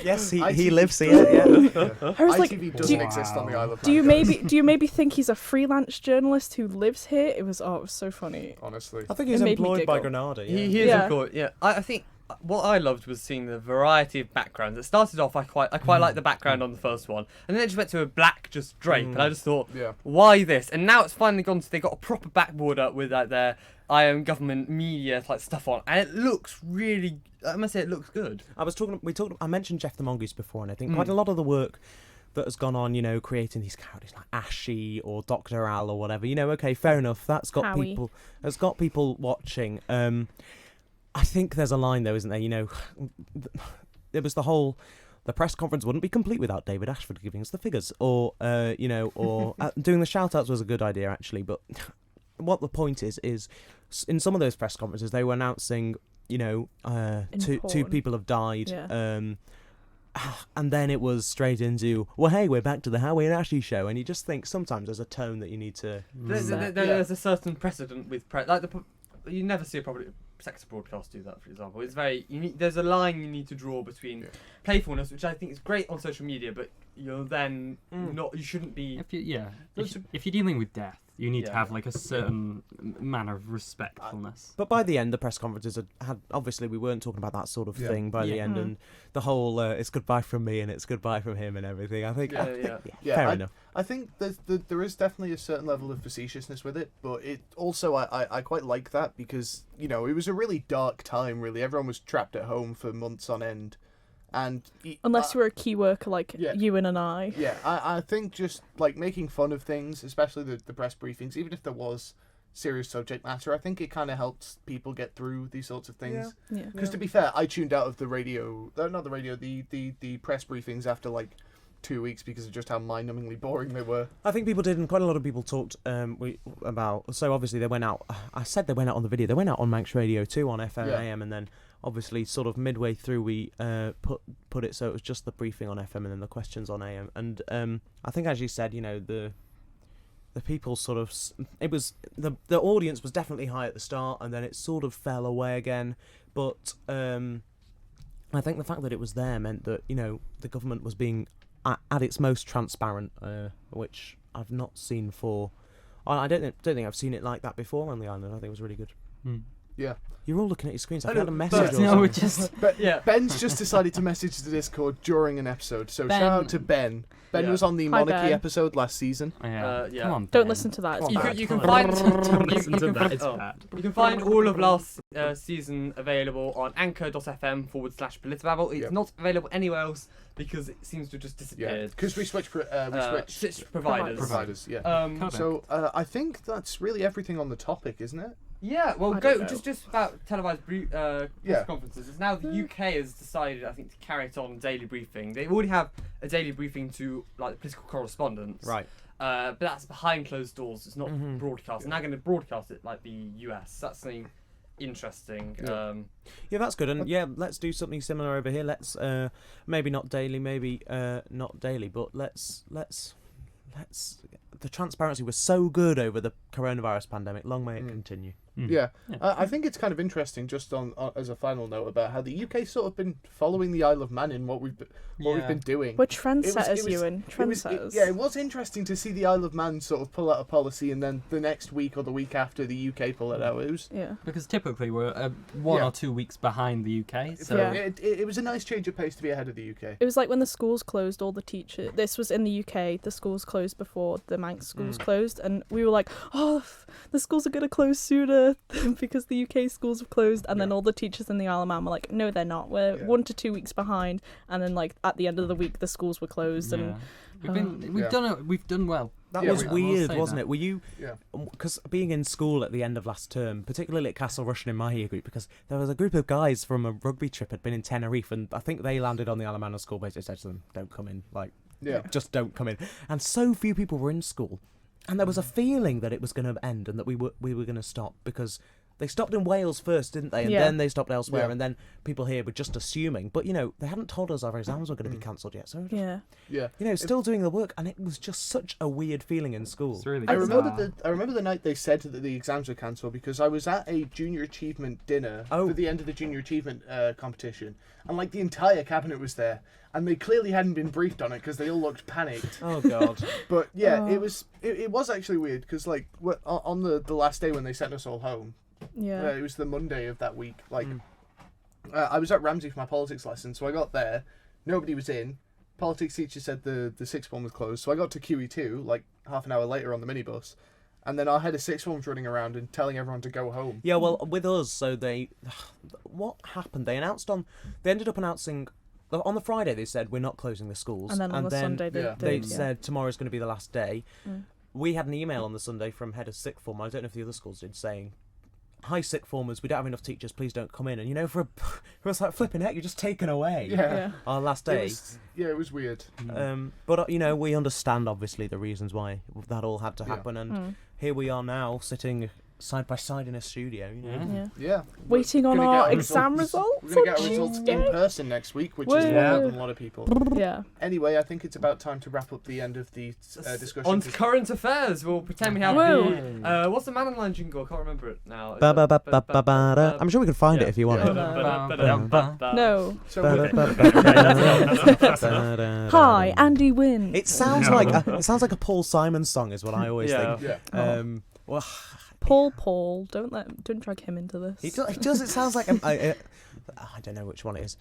Yes, he ITV lives here. Yeah. I was like, ITV do doesn't you, exist on the Isle of Man. do you maybe think he's a freelance journalist who lives here? It was so funny. Honestly. I think he's It made me employed by giggle. Granada. Yeah. He is Yeah. employed. Yeah, I think what I loved was seeing the variety of backgrounds. It started off, I quite liked the background on the first one, and then it just went to a black just drape, and I just thought, Yeah. why this? And now it's finally gone to, they got a proper backboard up with their government media stuff on, and it looks really, I must say, it looks good. I mentioned Jeff the Mongoose before, and I think quite a lot of the work that has gone on, creating these characters like Ashy or Dr. Al or whatever, okay, fair enough. That's got Howie. people watching. I think there's a line though, isn't there? It was the press conference wouldn't be complete without David Ashford giving us the figures, or doing the shout outs was a good idea actually, but what the point is in some of those press conferences they were announcing, two Important. people have died. Yeah. And then it was straight into, well, hey, we're back to the Howie and Ashley show, and you just think sometimes there's a tone that you need to set. There's a certain precedent with press, you never see a proper sector broadcast do that, for example. It's very there's a line you need to draw between playfulness, which I think is great on social media, but you're then you shouldn't be. If you're dealing with death, you need to have a certain manner of respectfulness. But by the end, the press conferences had obviously we weren't talking about that sort of thing by the end, and the whole it's goodbye from me and it's goodbye from him and everything. I think, fair enough. I think there is definitely a certain level of facetiousness with it, but it also I quite like that because it was a really dark time. Really, everyone was trapped at home for months on end, and Unless you were a key worker like Yeah. Ewan and I. yeah, I think just making fun of things, especially the press briefings, even if there was serious subject matter. I think it kind of helps people get through these sorts of things. Yeah. Because to be fair, I tuned out of the radio, not the radio, the press briefings after like 2 weeks because of just how mind-numbingly boring they were. I think people did, and quite a lot of people talked about. So obviously they went out. I said they went out on the video. They went out on Manx Radio too on FM and AM, and then obviously sort of midway through we put it so it was just the briefing on FM and then the questions on AM. And I think, as you said, you know, the people sort of, it was the audience was definitely high at the start, and then it sort of fell away again. But I think the fact that it was there meant that, you know, the government was being at its most transparent, which I've not seen for. I don't think I've seen it like that before on the island. I think it was really good. Yeah. You're all looking at your screens. I've I had a know, message. but- or No, we're something. just. Ben's just decided to message the Discord during an episode, so Ben. shout out to Ben. Ben Yeah. was on the Hi, monarchy Ben. episode last season. Yeah. Yeah. Come on, Don't Ben. listen to that. It's You bad. can, you can Don't find listen to that. It's oh. bad. You can find all of last season available on anchor.fm/PolitiBabble. It's Yep. not available anywhere else because it seems to have just Yeah, disappeared. because we switched Switched providers. providers. Yeah. Um, So I think that's really everything on the topic, isn't it? yeah, well, I don't know. just about televised press Yeah. conferences. It's now the UK has decided, I think, to carry it on daily briefing. They already have a daily briefing to like the political correspondents, Right. But that's behind closed doors. It's not Mhm. broadcast. They're now going to broadcast it like the US. That's something interesting. Yeah. Yeah, that's good. And yeah, let's do something similar over here. Let's maybe not daily, maybe not daily, but let's. The transparency was so good over the coronavirus pandemic. Long may it continue. Yeah. I think it's kind of interesting, just on as a final note, about how the UK sort of been following the Isle of Man in what we've been doing. We're It trendsetters, was- Ewan. Trendsetters. it was interesting to see the Isle of Man sort of pull out a policy, and then the next week or the week after the UK pull it out. It was Yeah. Because typically we're 1 Yeah. or 2 weeks behind the UK. So Yeah. it was a nice change of pace to be ahead of the UK. It was like when the schools closed, all the teachers. This was in the UK. The schools closed before the Manx schools closed, and we were like, "Oh, the schools are gonna close sooner because the UK schools have closed." And then all the teachers in the Isle of Man were like, "No, they're not. We're 1 to 2 weeks behind." And then like at the end of the week, the schools were closed, and we've done well. That Yeah, was I will weird, say wasn't that. it? Were you? Yeah. Because being in school at the end of last term, particularly at Castle Rushen in my year group, because there was a group of guys from a rugby trip had been in Tenerife, and I think they landed on the Isle of Man on school base. They said to them, "Don't come in, like, Yeah. just don't come in." And so few people were in school, and there was a feeling that it was going to end and that we were going to stop, because they stopped in Wales first, didn't they? And Yeah. then they stopped elsewhere, Yeah. and then people here were just assuming. But, you know, they hadn't told us our exams were going to be cancelled yet. So, yeah. Yeah. you know, still doing the work, and it was just such a weird feeling in school. It's really I bizarre. remember the night they said that the exams were cancelled, because I was at a junior achievement dinner for the end of the junior achievement competition, and like the entire cabinet was there, and they clearly hadn't been briefed on it because they all looked panicked. Oh, God. But yeah, Oh. it was actually weird, because like on the last day when they sent us all home, Yeah. it was the Monday of that week. Like I was at Ramsey for my politics lesson, so I got there, nobody was in. Politics teacher said the sixth form was closed, so I got to QE2 like half an hour later on the minibus, and then our head of sixth forms running around and telling everyone to go home. Yeah, well, with us, so what happened? They ended up announcing, on the Friday they said, we're not closing the schools. And then on the Sunday, yeah. They did, yeah. said tomorrow's going to be the last day. Mm. We had an email on the Sunday from head of sixth form, I don't know if the other schools did, saying, "Hi sixth formers, we don't have enough teachers, please don't come in." And you know, for us like, flipping heck, you're just taken away. Yeah. Our last It day. was, it was weird. But, you know, we understand, obviously, the reasons why that all had to Yeah. happen. And here we are now, sitting side by side in a studio, you know. Yeah. Yeah. Waiting on Gonna our get our exam results. results. We're going to get on our results in Tuesday. person next week, which is Woo. more than a lot of people. Yeah. Anyway, I think it's about time to wrap up the end of the discussion. On to current affairs, we'll pretend we have Woo. the. What's the Man Line jingle? I can't remember it now. Ba-ba-ba-ba-ba-da. I'm sure we can find it if you want it. No. So Hi, Andy Wynn. It sounds like a Paul Simon song, is what I always Yeah. think. yeah. Well, Paul. Don't drag him into this. he does. It sounds like I don't know which one it is.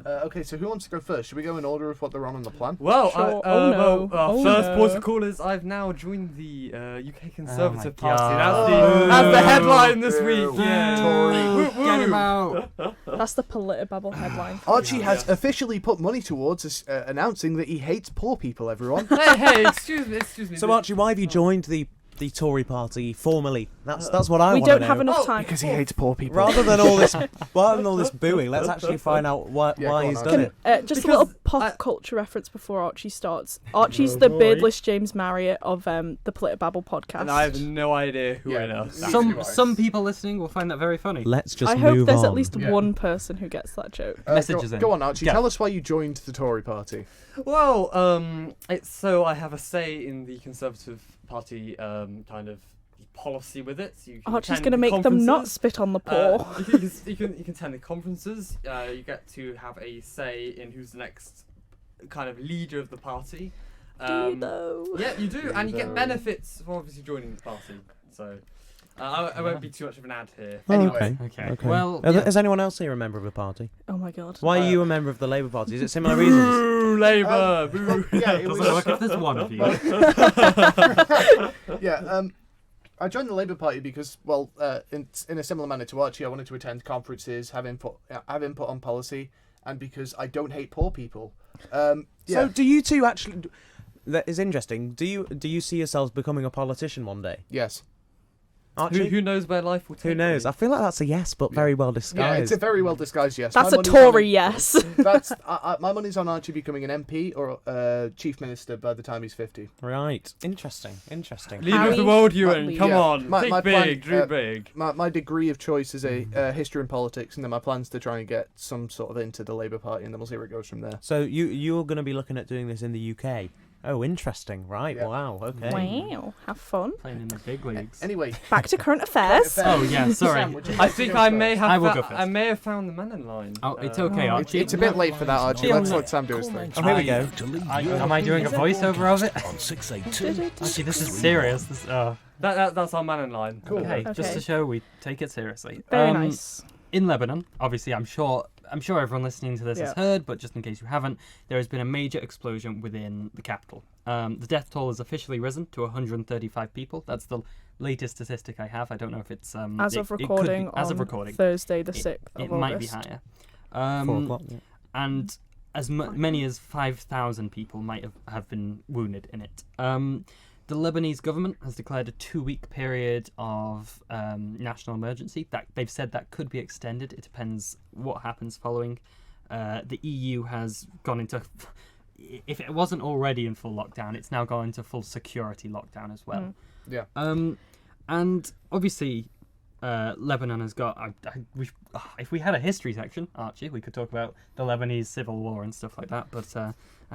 Okay, so who wants to go first? Should we go in order of what they're on the plan? Well, Sure. Oh, no. Oh, first no. port of call is I've now joined the UK Conservative Oh my Party. God. That's the headline this week. Boo. Yeah. Tory. Woo, Get woo. him out. That's the PolitiBabble headline. Archie has officially put money towards us, announcing that he hates poor people, everyone. Hey, excuse me. So Archie, why have you joined the the Tory party formally? That's what I We want to know. don't have enough time. Because he hates poor people. Rather than all this booing, let's actually find out why he's done it. Just a Because little pop culture reference before Archie starts. Archie's the beardless James Marriott of the PolitiBabble podcast. And I have no idea who it is. Some people listening will find that very funny. Let's just I move hope there's on. at least one person who gets that joke. Messages in. Go on, Archie. Go. Tell us why you joined the Tory party. Well, it's so I have a say in the Conservative Party kind of policy with it. So you can Archie's attend going to make them not conferences. spit on the poor. You can attend the conferences. You get to have a say in who's the next kind of leader of the party. Do you though? Yeah, you do, and you get benefits for obviously joining the party. So I won't be too much of an ad here. Oh, Anyway. okay. Well, Is anyone else here a member of a party? Oh my god. Why are you a member of the Labour Party? Is it similar reasons? Boo, Labour! Boo! Yeah, it doesn't was. work if there's one of you. Yeah, I joined the Labour Party because, well, in a similar manner to Archie, I wanted to attend conferences, have input on policy, and because I don't hate poor people. So do you two actually? That is interesting. Do you see yourselves becoming a politician one day? Yes. Archie? Who knows where life will take Who knows? me? I feel like that's a yes, but very well Yeah, disguised. it's a very well disguised yes. That's My a money's Tory on- yes. That's my money's on Archie becoming an MP or Chief Minister by the time he's 50. Right. Interesting. Leader of Harry the world, Ewan. Rutledge. Come Yeah. on. My Think plan- big, dream big. My degree of choice is a history and politics, and then my plan's to try and get some sort of into the Labour Party, and then we'll see where it goes from there. So you're going to be looking at doing this in the UK. Oh, interesting. Right. Yeah. Wow. Okay. Wow, have fun. Playing in the big leagues. Anyway, Back to current affairs. Oh, yeah, sorry. Sam, would you I like to think go I first? may have. I will go first. I may have found the man in line. Oh, it's okay, Oh. Archie. It's a bit late for that, Archie. Let's let Sam do his thing. Oh, here we go. Am I doing a voiceover of it? On 682. Actually, this is serious. That's our man in line. Cool. Okay, Okay. just to show we take it seriously. Very nice. In Lebanon, obviously, I'm sure everyone listening to this has Yeah. heard, but just in case you haven't, there has been a major explosion within the capital. The death toll has officially risen to 135 people. That's the latest statistic I have. I don't know if it's As of recording on Thursday the 6th of it August. might be higher. 4 o'clock. Yeah. And as many as 5,000 people might have been wounded in it. The Lebanese government has declared a 2-week period of national emergency. That they've said that could be extended. It depends what happens following. The EU has gone into, if it wasn't already in full lockdown, it's now gone into full security lockdown as well. Yeah. And obviously, Lebanon has got. If we had a history section, Archie, we could talk about the Lebanese civil war and stuff like that. But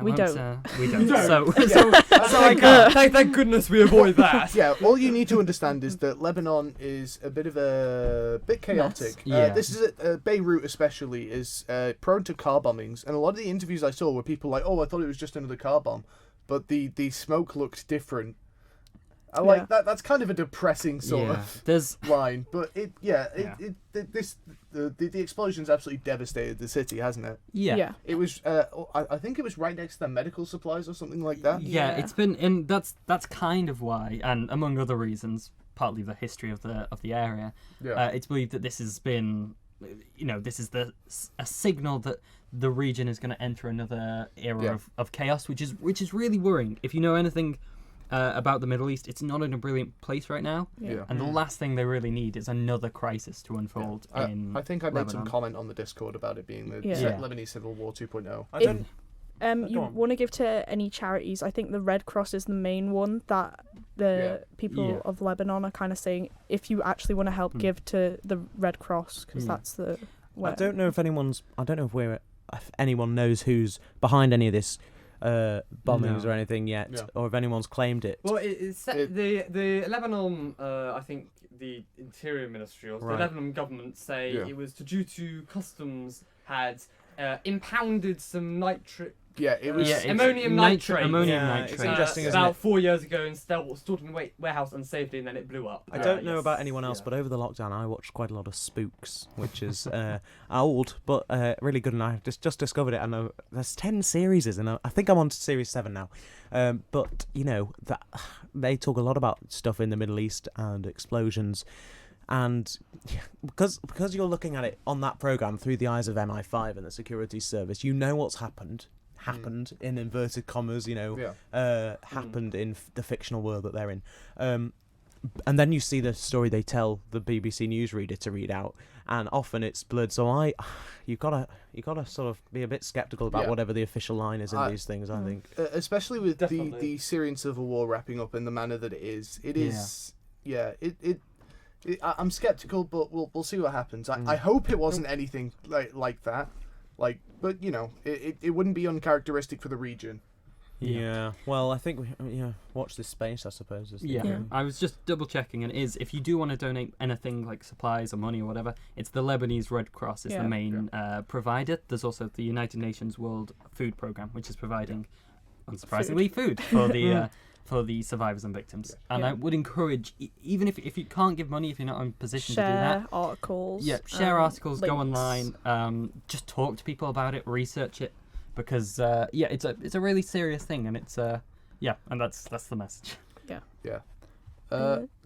We don't. We don't. So Thank goodness we avoid that. Yeah, all you need to understand is that Lebanon is a bit chaotic. Yeah. This is Beirut especially is prone to car bombings, and a lot of the interviews I saw were people like, "Oh, I thought it was just another car bomb," but the smoke looked different. I like that. That's kind of a depressing sort of there's line, but the explosion's absolutely devastated the city, hasn't it? yeah. It was I think it was right next to the medical supplies or something like that. Yeah, Yeah. it's been, and that's kind of why, and among other reasons, partly the history of the area. Yeah. It's believed that this has been, this is a signal that the region is going to enter another era of chaos, which is really worrying. If you know anything about the Middle East, it's not in a brilliant place right now, Yeah. and the last thing they really need is another crisis to unfold in I think I made some Lebanon. comment on the Discord about it being the Yeah. Lebanese Civil War 2.0. I don't. You on. want to give to any charities? I think the Red Cross is the main one that the people Yeah. of Lebanon are kind of saying, if you actually want to help, give to the Red Cross, because that's the. I don't know if anyone knows who's behind any of this bombings No. or anything yet, Yeah. or if anyone's claimed it. Well, the Lebanon, I think the Interior Ministry or Right. the Lebanon government say Yeah. it was due to customs had impounded some nitric. Yeah, it was. it's ammonium nitrate. Ammonium Yeah, nitrate. it's interesting, isn't about it? 4 years ago and stored in a warehouse unsafely, and then it blew up. I don't know Yes. about anyone else, Yeah. but over the lockdown I watched quite a lot of Spooks, which is old but really good, and I just discovered it. I know there's 10 series, and I think I'm on to series 7 now. But that they talk a lot about stuff in the Middle East and explosions, and because you're looking at it on that program through the eyes of MI5 and the security service, you know what's happened in inverted commas, happened in the fictional world that they're in. and then you see the story they tell the BBC newsreader to read out, and often it's blurred. So you gotta sort of be a bit skeptical about whatever the official line is in these things. I think, especially with Definitely. the Syrian civil war wrapping up in the manner that it is. It is, I'm skeptical, but we'll see what happens. I hope it wasn't anything like that. But it wouldn't be uncharacteristic for the region. Yeah. Well, I think we watch this space, I suppose. I was just double checking, and it is, if you do want to donate anything like supplies or money or whatever, it's the Lebanese Red Cross is the main provider. There's also the United Nations World Food Programme, which is providing, unsurprisingly, food for the for the survivors and victims. And I would encourage, even if you can't give money, if you're not in a position to do that, share articles. Yeah, share articles, go links. online, just talk to people about it, research it. Because it's a really serious thing, and it's and that's the message.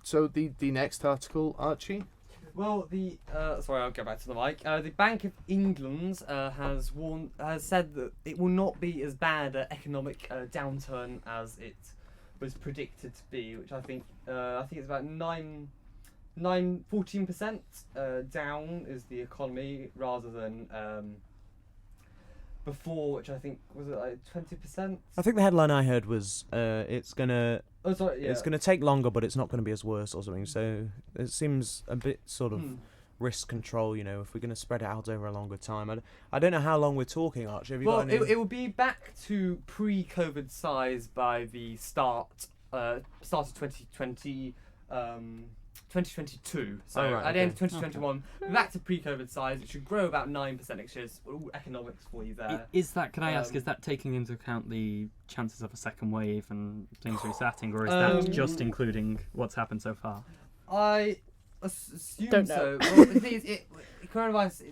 So the next article, Archie. Well, sorry, I'll go back to the mic. The Bank of England has said that it will not be as bad an economic downturn as it was predicted to be, which I think it's about 14% down is the economy, rather than before, which I think was it like 20%. I think the headline I heard was it's gonna It's gonna take longer, but it's not gonna be as worse or something. So it seems a bit sort of risk control. If we're gonna spread it out over a longer time. I don't know how long we're talking, Archie. Have you got any... it will be back to pre-COVID size by the start of 2020. 2022. So at the end of 2021, back to pre-COVID size. It should grow about 9% next year. All economics for you there. Is that? Can I ask? Is that taking into account the chances of a second wave and things resetting, or is that just including what's happened so far? I assume Don't so. Well, the thing is, coronavirus.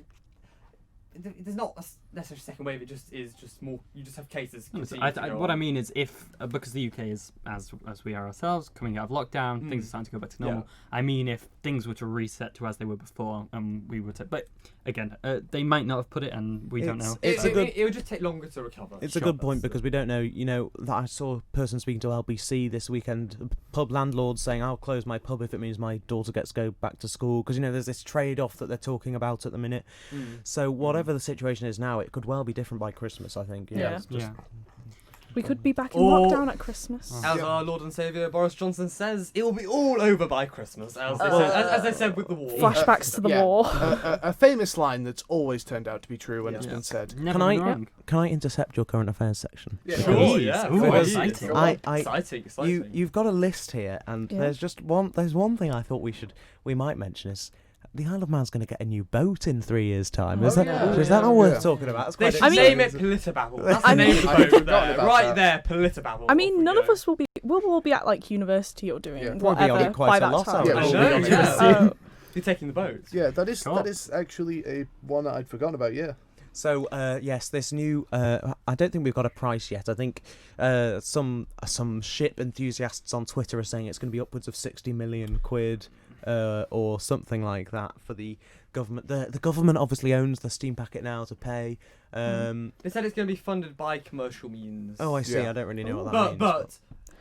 There's not necessarily a second wave. It just is just more. You just have cases. What I mean is, if because the UK is as we are ourselves coming out of lockdown, things are starting to go back to normal. I mean, if things were to reset to as they were before, we would. But again, they might not have put it, and we don't know. It would just take longer to recover. It's a good point because we don't know. That I saw a person speaking to LBC this weekend. Pub landlords saying, "I'll close my pub if it means my daughter gets to go back to school." Because there's this trade-off that they're talking about at the minute. So whatever the situation is now, it could well be different by Christmas, I think. We could be back in lockdown at Christmas. As our Lord and Saviour Boris Johnson says, it will be all over by Christmas, as they said with the war. Flashbacks to the war. A famous line that's always turned out to be true when it's been said. Never been wrong. Can I intercept your current affairs section? Yeah, Sure, Exciting. Exciting. You've got a list here, and there's one thing I thought we might mention is the Isle of Man's going to get a new boat in 3 years' time. Is that not worth talking about? They should name it PolitiBabble. That's the name of the boat there. Right there, PolitiBabble. I mean, none of us will all be at like university or doing Probably on whatever it quite by a that lot, time. aren't we? You're taking the boat. Yeah, that is actually a one that I'd forgotten about. Yeah. So yes, this new. I don't think we've got a price yet. I think some ship enthusiasts on Twitter are saying it's going to be upwards of 60 million quid. Or something like that for the government. The government obviously owns the steam packet now to pay. They said it's going to be funded by commercial means. Oh, I see. I don't really know what that means.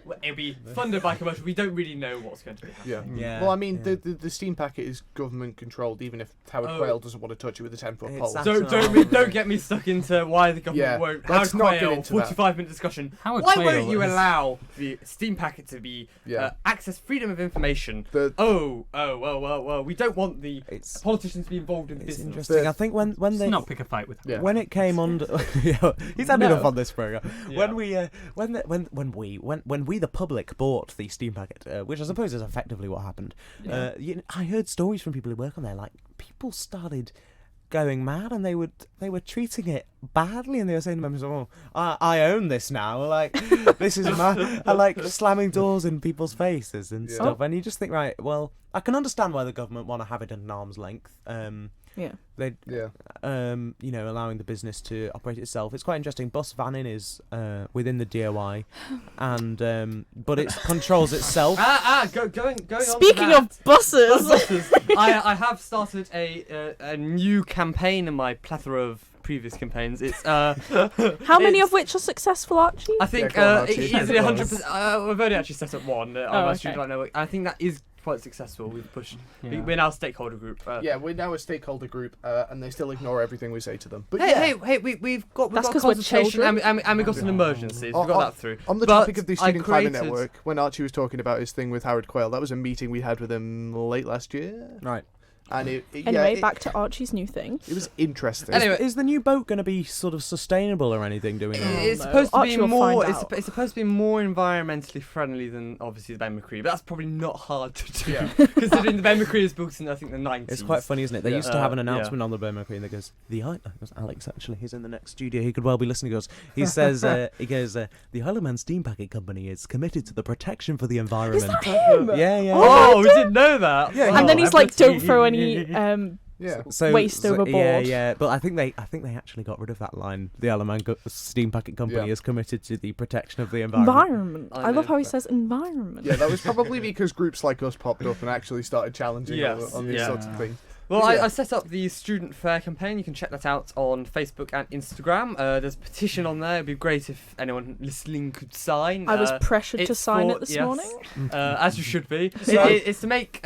But it'll be funded by commercial. We don't really know what's going to be happening. Yeah. Well, I mean, the steam packet is government controlled, even if Howard Quail doesn't want to touch it with a 10-foot pole. Don't get me stuck into why the government won't. Let's Howard not get Quail, into 45-minute discussion. Howard Why Quail won't you is- allow the steam packet to be access freedom of information? Well, we don't want the politicians to be involved in It's business. interesting. I think when Let's they not pick a fight with him. when it came under, he's had enough on this program. When we the public bought the steam packet, which I suppose is effectively what happened. I heard stories from people who work on there, like people started going mad and they were treating it badly, and they were saying to members, I own this now, like this is and like slamming doors in people's faces and stuff. And you just think, right, well, I can understand why the government want to have it at an arm's length. Allowing the business to operate itself. It's quite interesting. Bus vanning is within the DOI, and but it controls itself. Going Speaking on of buses, I have started a new campaign in my plethora of previous campaigns. It's how many of which are successful, Archie? I think go on, Archie. easily 100%. I've only actually set up one on my student right now. I think that is quite successful. We've pushed. Yeah. We're now a stakeholder group. Yeah, we're now a stakeholder group, and they still ignore everything we say to them. But Hey, we've got That's 'cause we're consultation children. and we got some emergencies. We've got that through. On the But topic of the I Student Climate created- Network, when Archie was talking about his thing with Howard Quail, that was a meeting we had with him late last year. Right. And Anyway, back to Archie's new thing. it was interesting. Anyway, Is the new boat going to be sort of sustainable or anything doing that? It's no. supposed to be Archie will more. find It's, out. it's supposed to be more environmentally friendly than obviously the Ben McCree, but that's probably not hard to do. Yeah. Considering the Ben McCree was built in I think the 90s. It's quite funny, isn't it? They Yeah. used to have an Yeah. announcement on the Burma Queen that goes, it was Alex actually, he's in the next studio, he could well be listening to us. He says, he goes, the Isle of Man Steam Packet Company is committed to the protection for the environment. Is that him? Yeah, yeah. Oh, we didn't know that. Yeah, And then he's like, Everton. don't throw any Yeah. waste overboard. Yeah, yeah. But I think they actually got rid of that line. The Isle of Man Steam Packet Company Yeah. is committed to the protection of the environment. environment. I I love know. how he says environment. Yeah, that was probably because groups like us popped up and actually started challenging Yes, on these yeah. sorts of things. Well, Yeah. I set up the student fair campaign. You can check that out on Facebook and Instagram. There's a petition on there. It'd be great if anyone listening could sign. I was pressured to it's sign for- it this yes. morning. As you should be. So- It's to make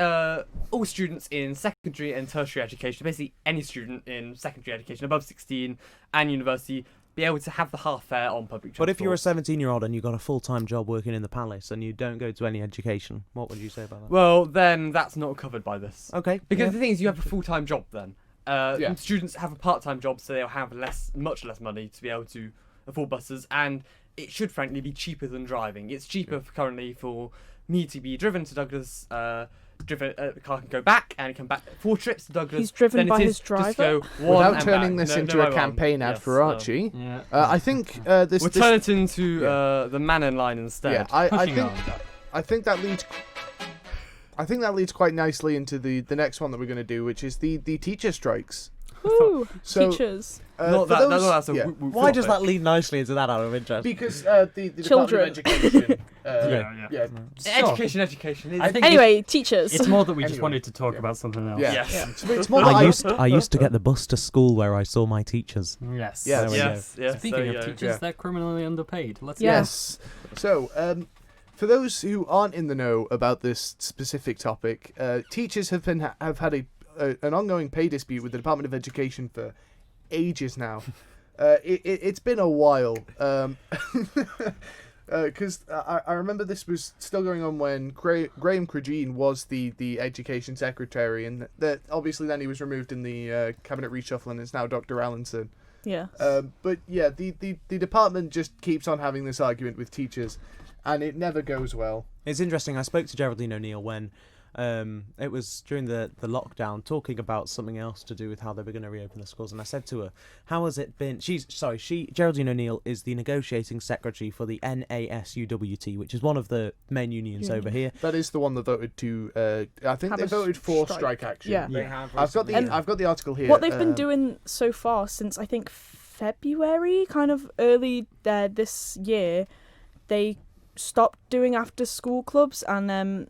all students in secondary and tertiary education, basically any student in secondary education above 16 and university, be able to have the half fare on public transport. But if you're a 17-year-old and you've got a full-time job working in the palace and you don't go to any education, what would you say about that? Well, then that's not covered by this. Okay. Because yeah. the thing is, you have a full-time job then. Yeah. Students have a part-time job, so they'll have much less money to be able to afford buses, and it should frankly be cheaper than driving. It's cheaper currently for me to be driven to Douglas. The car can go back and it can back 4 trips to Douglas. He's driven than by it his is just driver? go one Without and turning back. this No, into no, a I'm campaign wrong. ad Yes, for Archie, Yeah. I think this. We'll this turn it into yeah. the Manon line instead. yeah, I Pushing think on. I think that leads. I think that leads quite nicely into the next one that we're going to do, which is the teacher strikes. Woo! So, Teachers. Not for that, those- that's a yeah. Why does that lead nicely into that out of interest? Because the Children. Department of Education. Yeah. Education is. I think Anyway, teachers. it's more that we just Anyway. wanted to talk Yeah. about something else. Yeah. Yes. So it's more that I used to get the bus to school where I saw my teachers. Yes. Yeah, There we go. Yes. Speaking there of you go. teachers, Yeah. they're criminally underpaid. Let's Yeah. Yes. So, for those who aren't in the know about this specific topic, teachers have had an ongoing pay dispute with the Department of Education for ages now. It's been a while. Because I remember this was still going on when Graham Crageen was the education secretary, and that obviously then he was removed in the cabinet reshuffle, and it's now Dr. Allenson. Yeah. But yeah, the department just keeps on having this argument with teachers, and it never goes well. It's interesting. I spoke to Geraldine O'Neill when it was during the lockdown, talking about something else to do with how they were going to reopen the schools, and I said to her, "How has it been?" Geraldine O'Neill is the negotiating secretary for the NASUWT, which is one of the main unions over here. That is the one that voted to. I think Have they a voted for strike. strike action. Yeah. They have. I've got recently. the article here. What they've been doing so far since I think February, kind of early this year, they stopped doing after school clubs, and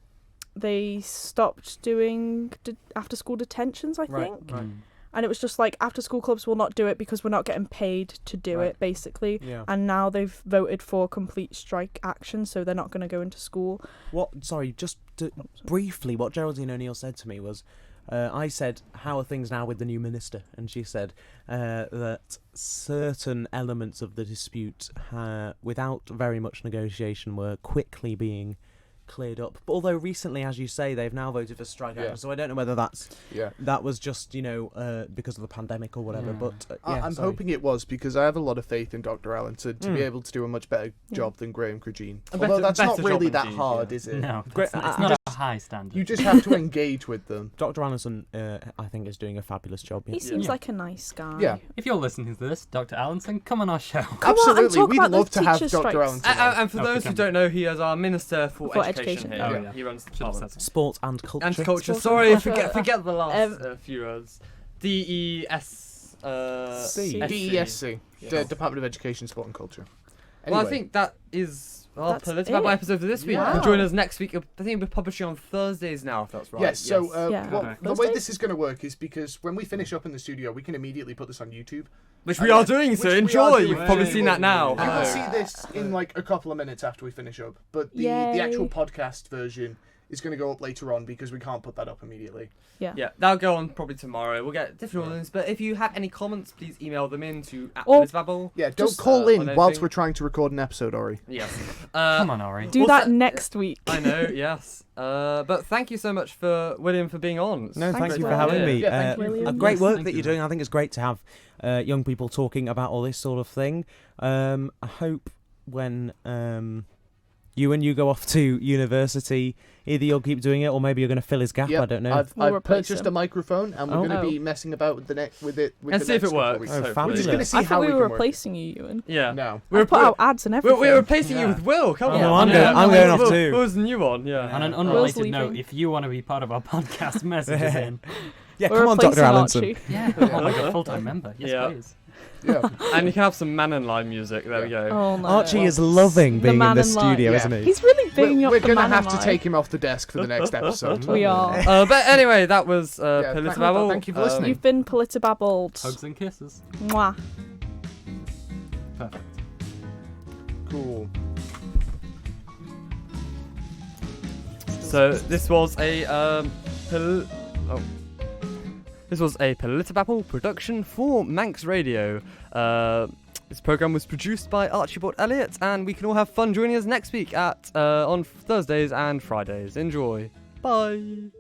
they stopped doing after school detentions, I think. Right. And it was just like, after school clubs will not do it because we're not getting paid to do Right. it, basically. Yeah. And now they've voted for complete strike action, so they're not going to go into school. Briefly, what Geraldine O'Neill said to me was, I said, "How are things now with the new minister?" And she said that certain elements of the dispute, without very much negotiation, were quickly being cleared up. But although recently, as you say, they've now voted for strike Yeah. action, so I don't know whether that was just because of the pandemic or whatever. Yeah. But I'm hoping it was, because I have a lot of faith in Dr. Allen to be able to do a much better job than Graham Crageen. A Although that's not better really job that indeed, hard, yeah. is it? No, Great- it's I not just- a high standard. You just have to engage with them. Dr. Allenson, I think, is doing a fabulous job. He seems like a nice guy. Yeah. If you're listening to this, Dr. Allenson, come on our show. Come on and Absolutely, talk we'd about love the to have teacher Dr. strikes. Allenson. on. And for Okay, those who come. don't know, he is our Minister for For Education Education, here. yeah. He runs the Should have department. said so. Sport and culture. And culture. Sport Sorry, and forget the last Um, few words. DES. C. DESC, the Yes. Department of Education, Sport and Culture. Well, I Anyway. think that is our That's PolitiBabble it. episode for this week. Wow. You can join us next week. I think we're publishing on Thursdays now, if that's right. Yes, so Yeah. the way Thursday? this is going to work is because when we finish up in the studio, we can immediately put this on YouTube. Which we are doing, so Which we enjoy. are doing. You've probably seen that now. You will see this in like a couple of minutes after we finish up, but the Yay. actual podcast version is going to go up later on because we can't put that up immediately. Yeah, that'll go on probably tomorrow. We'll get different ones, but if you have any comments, please email them in to Or- @PolitiBabble. Yeah, don't Just, call in on whilst anything. we're trying to record an episode, Ori. Yes. Come on, Ori. Do Well, that th- next week. I know, yes. But thank you so much for William for being on. No, It's thank great you to for have having you. me. Yeah, thank you. A William. great Yes, work thank that you. you're doing. I think it's great to have young people talking about all this sort of thing. I hope when you and you go off to university, either you'll keep doing it or maybe you're going to fill his gap. Yep, I don't know. I've We'll replace purchased him. a microphone, and we're Oh. going to be messing about with it. With And the see if next it couple of works. weeks. Oh, hopefully. fabulous. We're just going to see I how thought we we were can work. replacing you, Ewan. Yeah. No. I put out ads and everything. We're replacing you Yeah. with Will. Come Oh, on. no, I'm Yeah. going- I'm going off Will- too. Will's the new one, yeah. On an Will's unrelated note, leaving. if you want to be part of our podcast, message us in. Yeah, We're come on, replacing Dr. Allenson. Archie. Yeah. Oh my god, full-time member. Yes, Yeah. please. Yeah. And you can have some Man and Line music. There we go. Oh no. Archie Well, is loving the being in man this in line. studio, Yeah. isn't he? He's really bigging We're up the going to man have in to line. take him off the desk for the next episode. We are. But anyway, that was Yeah, PolitiBabble. thank you for listening. You've been PolitiBabbled. Hugs and kisses. Mwah. Perfect. Cool. So this was a This was a PolitiBabble production for Manx Radio. This program was produced by Archibald Elliott, and we can all have fun joining us next week on Thursdays and Fridays. Enjoy. Bye.